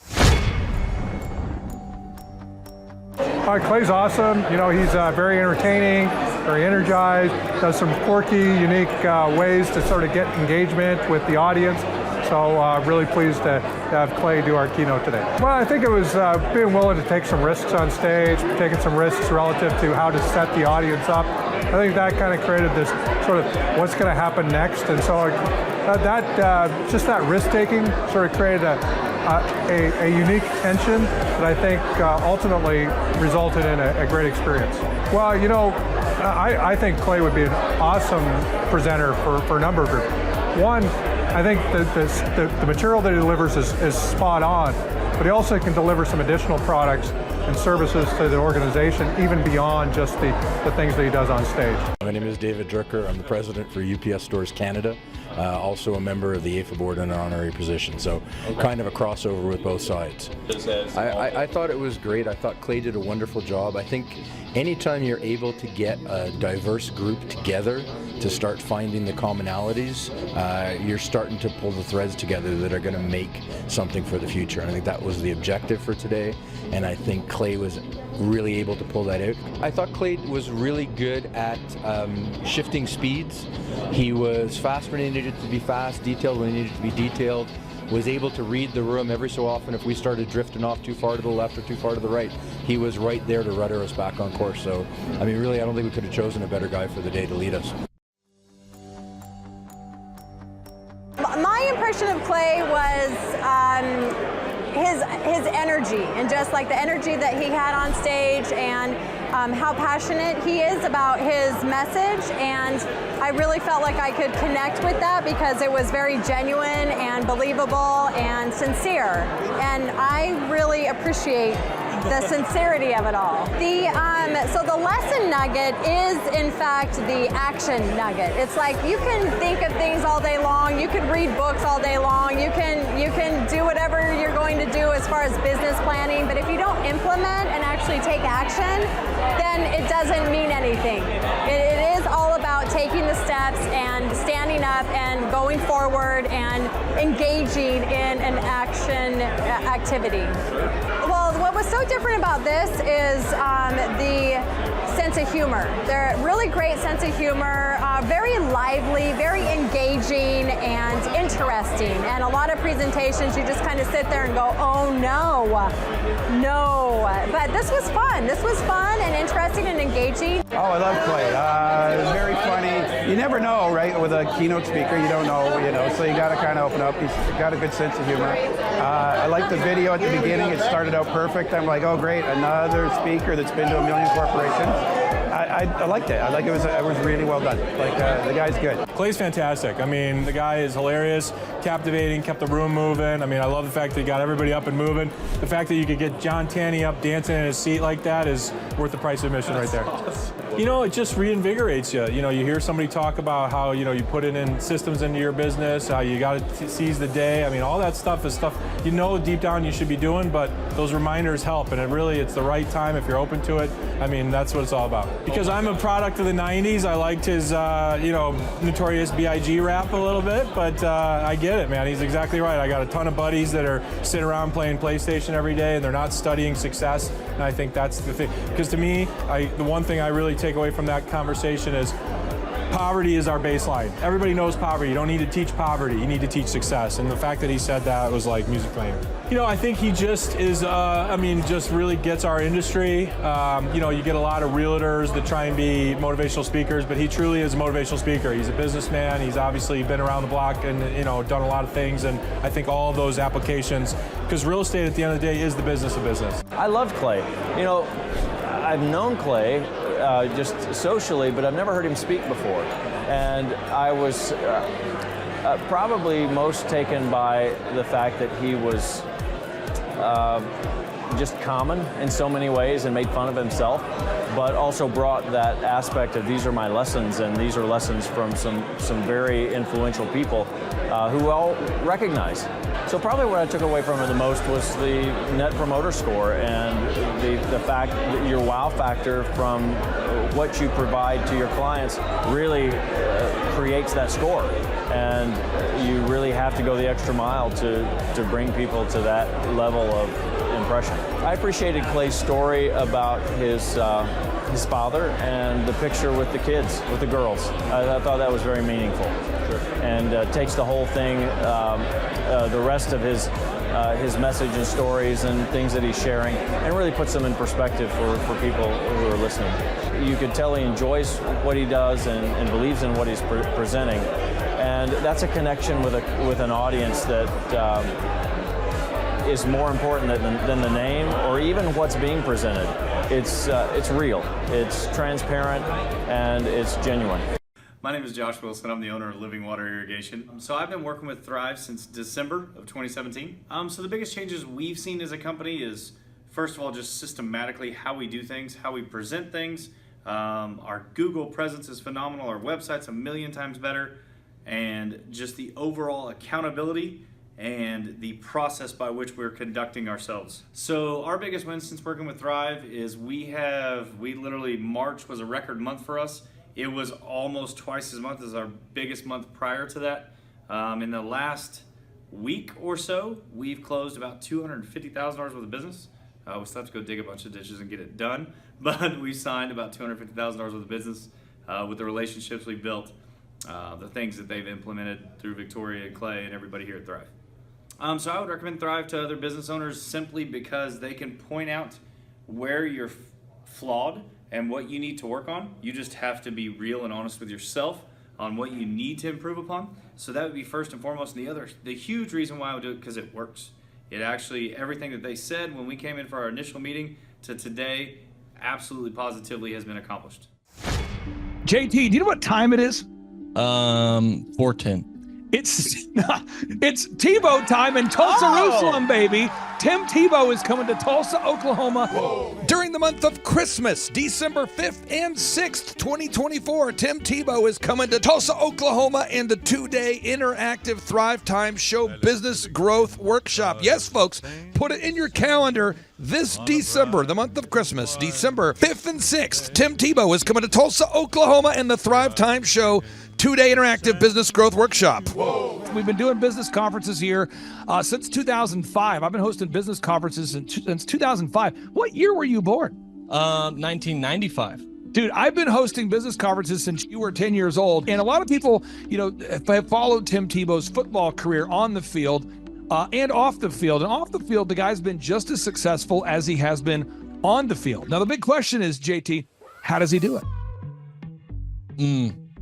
Clay's awesome. You know, he's very entertaining, very energized, does some quirky, unique ways to sort of get engagement with the audience. So really pleased to have Clay do our keynote today. Well, I think it was being willing to take some risks on stage, taking some risks relative to how to set the audience up. I think that kind of created this sort of what's going to happen next. And so just that risk-taking sort of created a unique tension that I think ultimately resulted in a great experience. Well, you know, I think Clay would be an awesome presenter for a number of groups. One, I think the material that he delivers is spot on, but he also can deliver some additional products and services to the organization, even beyond just the things that he does on stage. My name is David Drucker. I'm the president for UPS Stores Canada, also a member of the AFA board in an honorary position, so kind of a crossover with both sides. I thought it was great. I thought Clay did a wonderful job. I think anytime you're able to get a diverse group together to start finding the commonalities, you're starting to pull the threads together that are going to make something for the future. And I think that was the objective for today, and I think Clay was really able to pull that out. I thought Clay was really good at shifting speeds. He was fast when he needed to be fast, detailed when he needed to be detailed, was able to read the room every so often if we started drifting off too far to the left or too far to the right. He was right there to rudder us back on course. So, I mean, really, I don't think we could have chosen a better guy for the day to lead us. My impression of Clay was his energy, and just like the energy that he had on stage, and how passionate he is about his message. And I really felt like I could connect with that because it was very genuine and believable and sincere. And I really appreciate the sincerity of it all. So the lesson nugget is, in fact, the action nugget. It's like you can think of things all day long, you can read books all day long, you can do whatever you're going to do as far as business planning, but if you don't implement and actually take action, then it doesn't mean anything. It is all about taking the steps and standing up and going forward and engaging in an action activity. Well, what was so different about this is the sense of humor. They're a really great sense of humor, very lively, very engaging and interesting. And a lot of presentations, you just kind of sit there and go, oh no. But this was fun. This was fun and interesting and engaging. Oh, I love Clay. Very funny. You never know, right? With a keynote speaker, you don't know, so you got to kind of open up. He's got a good sense of humor. I like the video at the beginning. It started out perfect. I'm like, oh, great, another speaker that's been to a million corporations. I liked it. I like it was really well done. Like the guy's good. Clay's fantastic. I mean, the guy is hilarious, captivating, kept the room moving. I mean, I love the fact that he got everybody up and moving. The fact that you could get John Tanney up dancing in his seat like that is worth the price of admission right there. You know, it just reinvigorates you. You know, you hear somebody talk about how, you put it in systems into your business, how you got to seize the day. I mean, all that stuff is stuff deep down you should be doing, but those reminders help, and it's the right time if you're open to it. I mean, that's what it's all about. Because I'm a product of the 90s, I liked his, Notorious B.I.G. rap a little bit, but I get it, man. He's exactly right. I got a ton of buddies that are sitting around playing PlayStation every day, and they're not studying success, and I think that's the thing. Because to me, the one thing I really take away from that conversation is poverty is our baseline. Everybody knows poverty. You don't need to teach poverty. You need to teach success. And the fact that he said that was like music playing. I think he just is, just really gets our industry. You get a lot of realtors that try and be motivational speakers, but he truly is a motivational speaker. He's a businessman. He's obviously been around the block and, done a lot of things. And I think all of those applications, because real estate at the end of the day is the business of business. I love Clay. I've known Clay just socially, but I've never heard him speak before. And I was probably most taken by the fact that he was just common in so many ways and made fun of himself, but also brought that aspect of these are my lessons, and these are lessons from some very influential people who all recognize. So probably what I took away from it the most was the Net Promoter Score and the fact that your wow factor from what you provide to your clients really creates that score. And you really have to go the extra mile to bring people to that level of impression. I appreciated Clay's story about his father and the picture with the kids, with the girls. I thought that was very meaningful. And takes the whole thing, the rest of his message and stories and things that he's sharing, and really puts them in perspective for people who are listening. You could tell he enjoys what he does and believes in what he's presenting, and that's a connection with an audience that is more important than the name or even what's being presented. It's real, it's transparent, and it's genuine. My name is Josh Wilson. I'm the owner of Living Water Irrigation. So I've been working with Thrive since December of 2017. So the biggest changes we've seen as a company is, first of all, just systematically how we do things, how we present things. Our Google presence is phenomenal. Our website's a million times better. And just the overall accountability and the process by which we're conducting ourselves. So our biggest win since working with Thrive is we literally, March was a record month for us. It was almost twice as much as our biggest month prior to that. In the last week or so, we've closed about $250,000 worth of business. We still have to go dig a bunch of ditches and get it done, but we signed about $250,000 worth of business with the relationships we built, the things that they've implemented through Victoria and Clay and everybody here at Thrive. So I would recommend Thrive to other business owners simply because they can point out where you're flawed and what you need to work on. You just have to be real and honest with yourself on what you need to improve upon. So that would be first and foremost. And the huge reason why I would do it, because it works. It actually, everything that they said when we came in for our initial meeting to today, absolutely positively has been accomplished. JT, do you know what time it is? 4:10. It's Tebow time in Tulsa, Jerusalem, baby. Tim Tebow is coming to Tulsa, Oklahoma during the month of Christmas, December 5th and 6th, 2024. Tim Tebow is coming to Tulsa, Oklahoma in the 2-day interactive Thrive Time Show Business Growth Workshop. Yes, folks, put it in your calendar this December, the month of Christmas, December 5th and 6th. Tim Tebow is coming to Tulsa, Oklahoma in the Thrive Time Show 2-day interactive business growth workshop. We've been doing business conferences here since 2005. I've been hosting business conferences since 2005. What year were you born? 1995. Dude, I've been hosting business conferences since you were 10 years old. And a lot of people, have followed Tim Tebow's football career on the field and off the field. And off the field, the guy's been just as successful as he has been on the field. Now, the big question is, JT, how does he do it?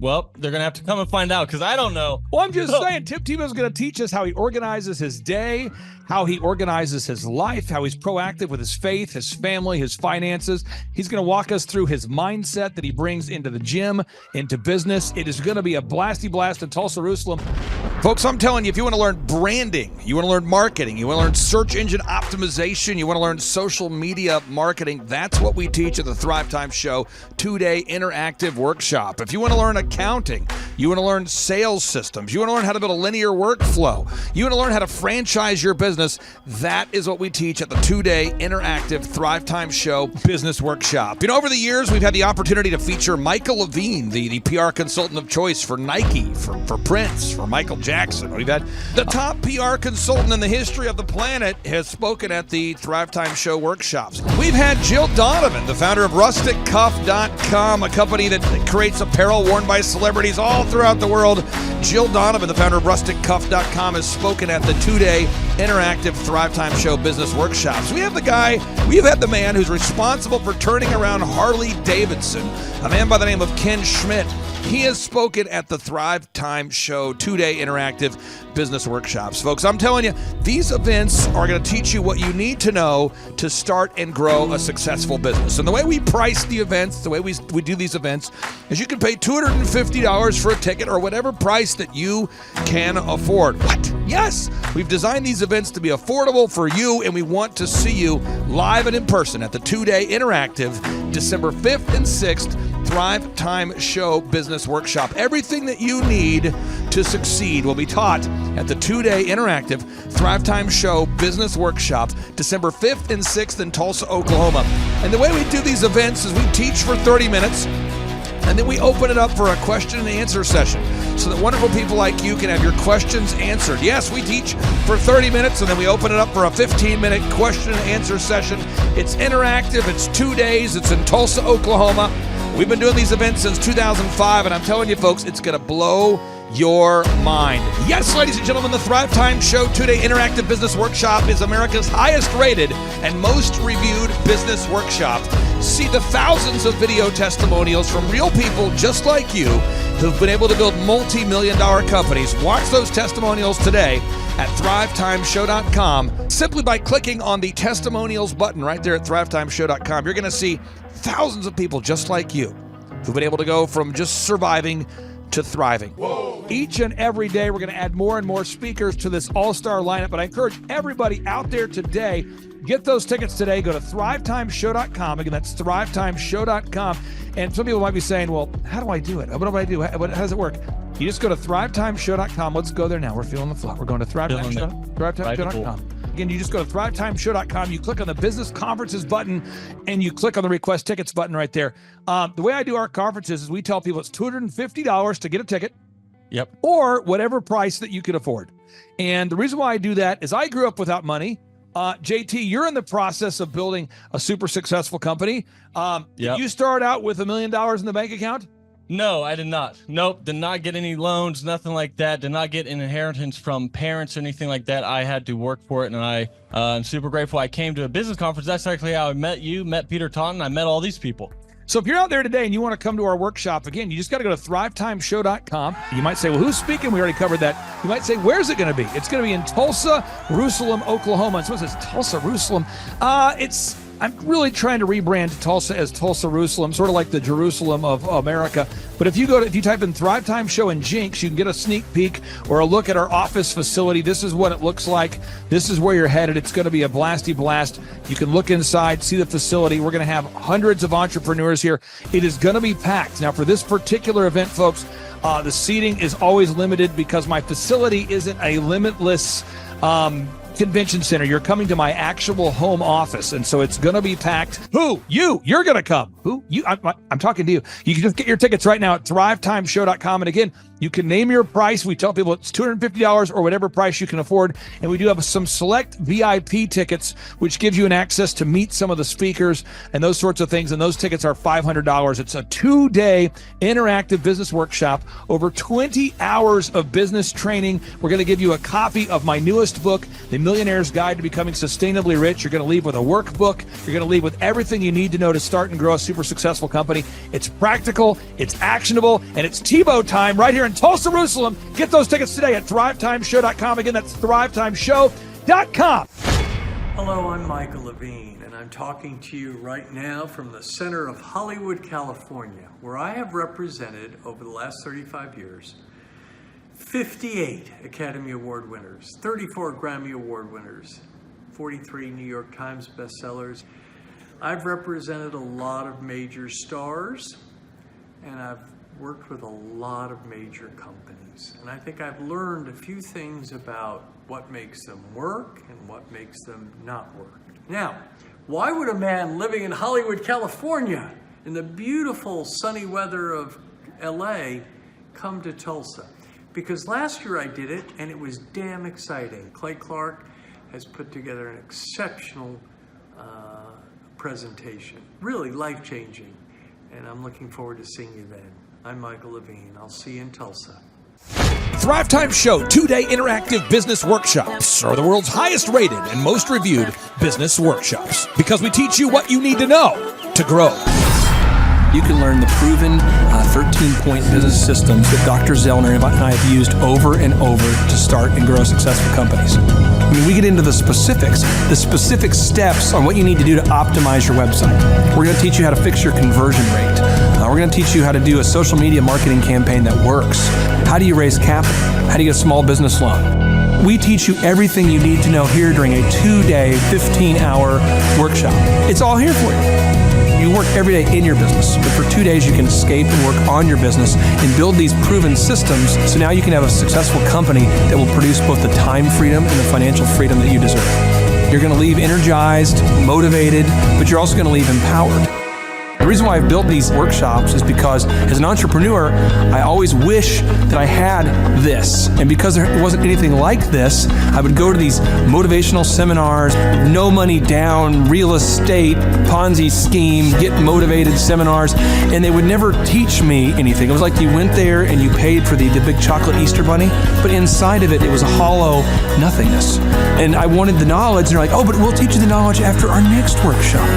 Well, they're going to have to come and find out because I don't know. Well, I'm just saying, Tim Tebow's going to teach us how he organizes his day, how he organizes his life, how he's proactive with his faith, his family, his finances. He's going to walk us through his mindset that he brings into the gym, into business. It is going to be a blasty blast in Tulsa, Jerusalem. Folks, I'm telling you, if you want to learn branding, you want to learn marketing, you want to learn search engine optimization, you want to learn social media marketing, that's what we teach at the Thrive Time Show 2-day interactive workshop. If you want to learn accounting, you want to learn sales systems, you want to learn how to build a linear workflow, you want to learn how to franchise your business, that is what we teach at the 2-day interactive Thrive Time Show business workshop. You know, over the years, we've had the opportunity to feature Michael Levine, the PR consultant of choice for Nike, for Prince, for Michael Jackson. We've had the top PR consultant in the history of the planet has spoken at the Thrive Time Show workshops. We've had Jill Donovan, the founder of RusticCuff.com, a company that creates apparel worn by celebrities all throughout the world. Jill Donovan, the founder of RusticCuff.com, has spoken at the 2-day interactive Thrive Time Show business workshops. We have had the man who's responsible for turning around Harley Davidson, a man by the name of Ken Schmidt. He has spoken at the Thrive Time Show 2-day interactive business workshops. Folks, I'm telling you, these events are going to teach you what you need to know to start and grow a successful business. And the way we price the events, the way we do these events, is you can pay $250 for a ticket or whatever price that you can afford. What? Yes! We've designed these events to be affordable for you, and we want to see you live and in person at the 2-day interactive December 5th and 6th Thrive Time Show Business Workshop. Everything that you need to succeed will be taught at the 2-day interactive Thrive Time Show Business Workshop, December 5th and 6th in Tulsa, Oklahoma. And the way we do these events is we teach for 30 minutes, and then we open it up for a question and answer session so that wonderful people like you can have your questions answered. Yes, we teach for 30 minutes, and then we open it up for a 15-minute question and answer session. It's interactive. It's 2 days. It's in Tulsa, Oklahoma. We've been doing these events since 2005, and I'm telling you, folks, it's going to blow your mind. Yes, ladies and gentlemen, the Thrive Time Show 2-day interactive business workshop is America's highest rated and most reviewed business workshop. See the thousands of video testimonials from real people just like you who've been able to build multi-million-dollar companies. Watch those testimonials today at thrivetimeshow.com. Simply by clicking on the testimonials button right there at thrivetimeshow.com, you're going to see thousands of people just like you who've been able to go from just surviving to thriving. Whoa. Each and every day, we're going to add more and more speakers to this all-star lineup, but I encourage everybody out there today, get those tickets today. Go to thrivetimeshow.com. Again, that's thrivetimeshow.com. And some people might be saying, well, how do I do it? What do I do? How does it work? You just go to thrivetimeshow.com. Let's go there now. We're feeling the flow. We're going to thrivetimeshow.com. Again, you just go to thrivetimeshow.com. You click on the business conferences button, and you click on the request tickets button right there. The way I do our conferences is we tell people it's $250 to get a ticket. Yep. Or whatever price that you can afford. And the reason why I do that is I grew up without money. JT, you're in the process of building a super successful company. Did you start out with $1 million in the bank account? No, I did not. Nope, did not get any loans, nothing like that. Did not get an inheritance from parents or anything like that. I had to work for it, and I'm super grateful. I came to a business conference. That's actually how I met you, met Peter Taunton. I met all these people. So if you're out there today and you want to come to our workshop, again, you just got to go to thrivetimeshow.com. You might say, well, who's speaking? We already covered that. You might say, where's it going to be? It's going to be in Tulsa, Jerusalem, Oklahoma. And someone says, Tulsa, Jerusalem. I'm really trying to rebrand Tulsa as Tulsa, Jerusalem, sort of like the Jerusalem of America. But if you type in Thrive Time Show and Jinx, you can get a sneak peek or a look at our office facility. This is what it looks like. This is where you're headed. It's going to be a blasty blast. You can look inside, see the facility. We're going to have hundreds of entrepreneurs here. It is going to be packed. Now, for this particular event, folks, the seating is always limited because my facility isn't a limitless convention center. You're coming to my actual home office, and so it's going to be packed. Who? You're going to come. Who? You? I'm talking to you. You can just get your tickets right now at thrivetimeshow.com. And again, You can name your price. We tell people it's $250 or whatever price you can afford. And we do have some select VIP tickets, which gives you an access to meet some of the speakers and those sorts of things. And those tickets are $500. It's a 2-day interactive business workshop, over 20 hours of business training. We're going to give you a copy of my newest book, The Millionaire's Guide to Becoming Sustainably Rich. You're going to leave with a workbook. You're going to leave with everything you need to know to start and grow a super successful company. It's practical, it's actionable, and it's Tebow time right here in Tulsa, Jerusalem. Get those tickets today at thrivetimeshow.com. Again, that's thrivetimeshow.com. Hello, I'm Michael Levine, and I'm talking to you right now from the center of Hollywood, California, where I have represented over the last 35 years 58 Academy Award winners, 34 Grammy Award winners, 43 New York Times bestsellers. I've represented a lot of major stars, and I've worked with a lot of major companies. And I think I've learned a few things about what makes them work and what makes them not work. Now, why would a man living in Hollywood, California, in the beautiful sunny weather of LA, come to Tulsa? Because last year I did it, and it was damn exciting. Clay Clark has put together an exceptional presentation, really life-changing, and I'm looking forward to seeing you then. I'm Michael Levine. I'll see you in Tulsa. Thrive Time Show 2-day interactive business workshops are the world's highest rated and most reviewed business workshops because we teach you what you need to know to grow. You can learn the proven 13-point business systems that Dr. Zellner and I have used over and over to start and grow successful companies. I mean, we get into the specific steps on what you need to do to optimize your website. We're going to teach you how to fix your conversion rate. We're going to teach you how to do a social media marketing campaign that works. How do you raise capital? How do you get a small business loan? We teach you everything you need to know here during a 2-day, 15-hour workshop. It's all here for you. You work every day in your business, but for 2 days you can escape and work on your business and build these proven systems so now you can have a successful company that will produce both the time freedom and the financial freedom that you deserve. You're going to leave energized, motivated, but you're also going to leave empowered. The reason why I've built these workshops is because as an entrepreneur, I always wish that I had this. And because there wasn't anything like this, I would go to these motivational seminars, no money down, real estate, Ponzi scheme, get motivated seminars, and they would never teach me anything. It was like you went there and you paid for the big chocolate Easter bunny, but inside of it, it was a hollow nothingness. And I wanted the knowledge, and they're like, oh, but we'll teach you the knowledge after our next workshop.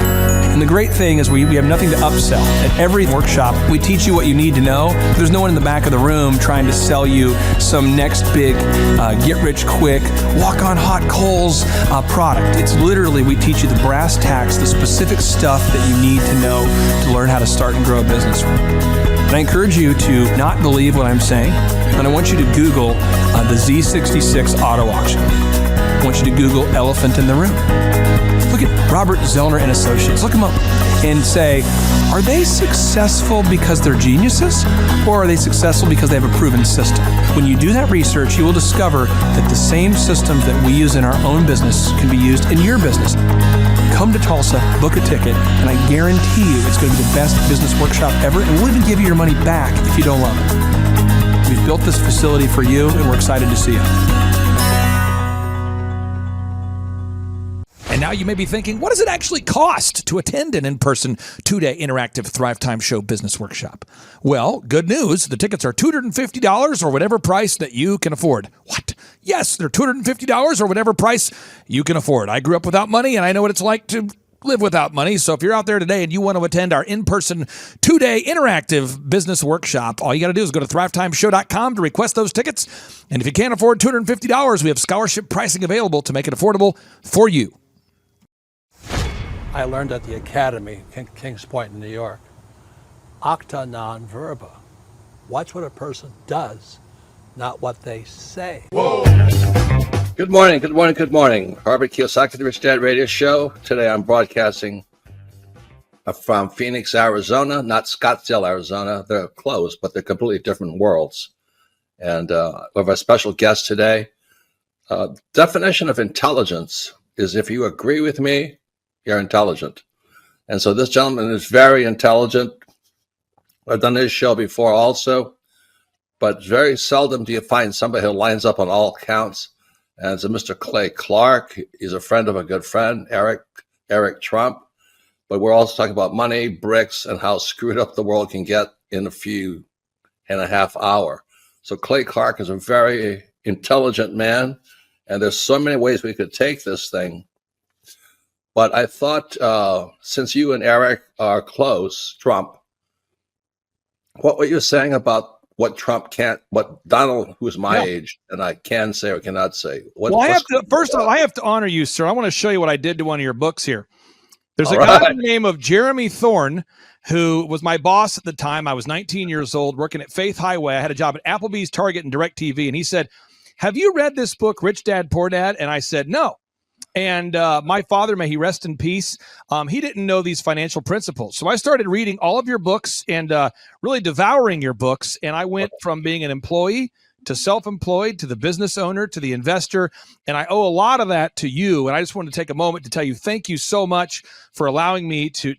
And the great thing is we have nothing to upsell. At every workshop, we teach you what you need to know. There's no one in the back of the room trying to sell you some next big get-rich-quick, walk-on-hot coals product. It's literally, we teach you the brass tacks, the specific stuff that you need to know to learn how to start and grow a business. And I encourage you to not believe what I'm saying, and I want you to Google the Z66 auto auction. I want you to Google elephant in the room. Look at Robert Zellner and Associates. Look them up and say, are they successful because they're geniuses, or are they successful because they have a proven system? When you do that research, you will discover that the same systems that we use in our own business can be used in your business. Come to Tulsa, book a ticket, and I guarantee you it's going to be the best business workshop ever, and we'll even give you your money back if you don't love it. We've built this facility for you, and we're excited to see you. And now you may be thinking, what does it actually cost to attend an in-person 2-day interactive Thrive Time Show business workshop? Well, good news. The tickets are $250 or whatever price that you can afford. What? Yes, they're $250 or whatever price you can afford. I grew up without money, and I know what it's like to live without money. So if you're out there today and you want to attend our in-person 2-day interactive business workshop, all you got to do is go to thrivetimeshow.com to request those tickets. And if you can't afford $250, we have scholarship pricing available to make it affordable for you. I learned at the Academy in Kings Point in New York. Acta non verba. Watch what a person does, not what they say. Whoa. Good morning, good morning, good morning. Robert Kiyosaki, the Rich Dad Radio Show. Today I'm broadcasting from Phoenix, Arizona, not Scottsdale, Arizona. They're close, but they're completely different worlds. And we have a special guest today. Definition of intelligence is if you agree with me, you're intelligent. And so this gentleman is very intelligent. I've done his show before also, but very seldom do you find somebody who lines up on all counts. And it's a Mr. Clay Clark. He's a friend of a good friend, Eric Trump. But we're also talking about money, bricks, and how screwed up the world can get in a few and a half hour. So Clay Clark is a very intelligent man, and there's so many ways we could take this thing. But I thought, since you and Eric are close, Trump, what were you saying about what Trump can't, what Donald, who's my age, and I can say or cannot say? Well, first of all, I have to honor you, sir. I want to show you what I did to one of your books here. There's a guy by the name of Jeremy Thorne, who was my boss at the time. I was 19 years old, working at Faith Highway. I had a job at Applebee's, Target, and DirecTV. And he said, "Have you read this book, Rich Dad, Poor Dad?" And I said, "No." And my father, may he rest in peace, he didn't know these financial principles. So I started reading all of your books and really devouring your books. And I went from being an employee to self-employed, to the business owner, to the investor. And I owe a lot of that to you. And I just wanted to take a moment to tell you, thank you so much for allowing me to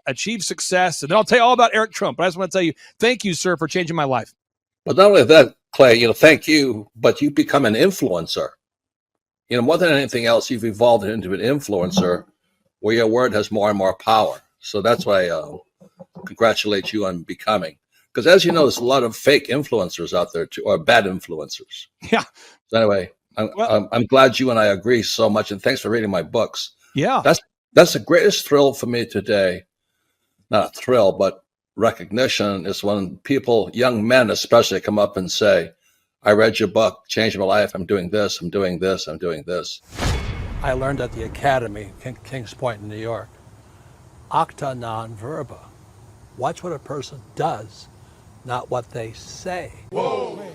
achieve success. And then I'll tell you all about Eric Trump. But I just want to tell you, thank you, sir, for changing my life. But not only that, Clay, thank you, but you become an influencer. More than anything else, you've evolved into an influencer where your word has more and more power. So that's why I congratulate you on becoming. Because as you know, there's a lot of fake influencers out there too, or bad influencers. Yeah. So anyway, I'm glad you and I agree so much, and thanks for reading my books. Yeah. That's the greatest thrill for me today. Not a thrill, but recognition is when people, young men especially, come up and say, "I read your book, changed my life. I'm doing this, I'm doing this, I'm doing this." I learned at the Academy, Kings Point in New York, acta non verba. Watch what a person does, not what they say. Whoa.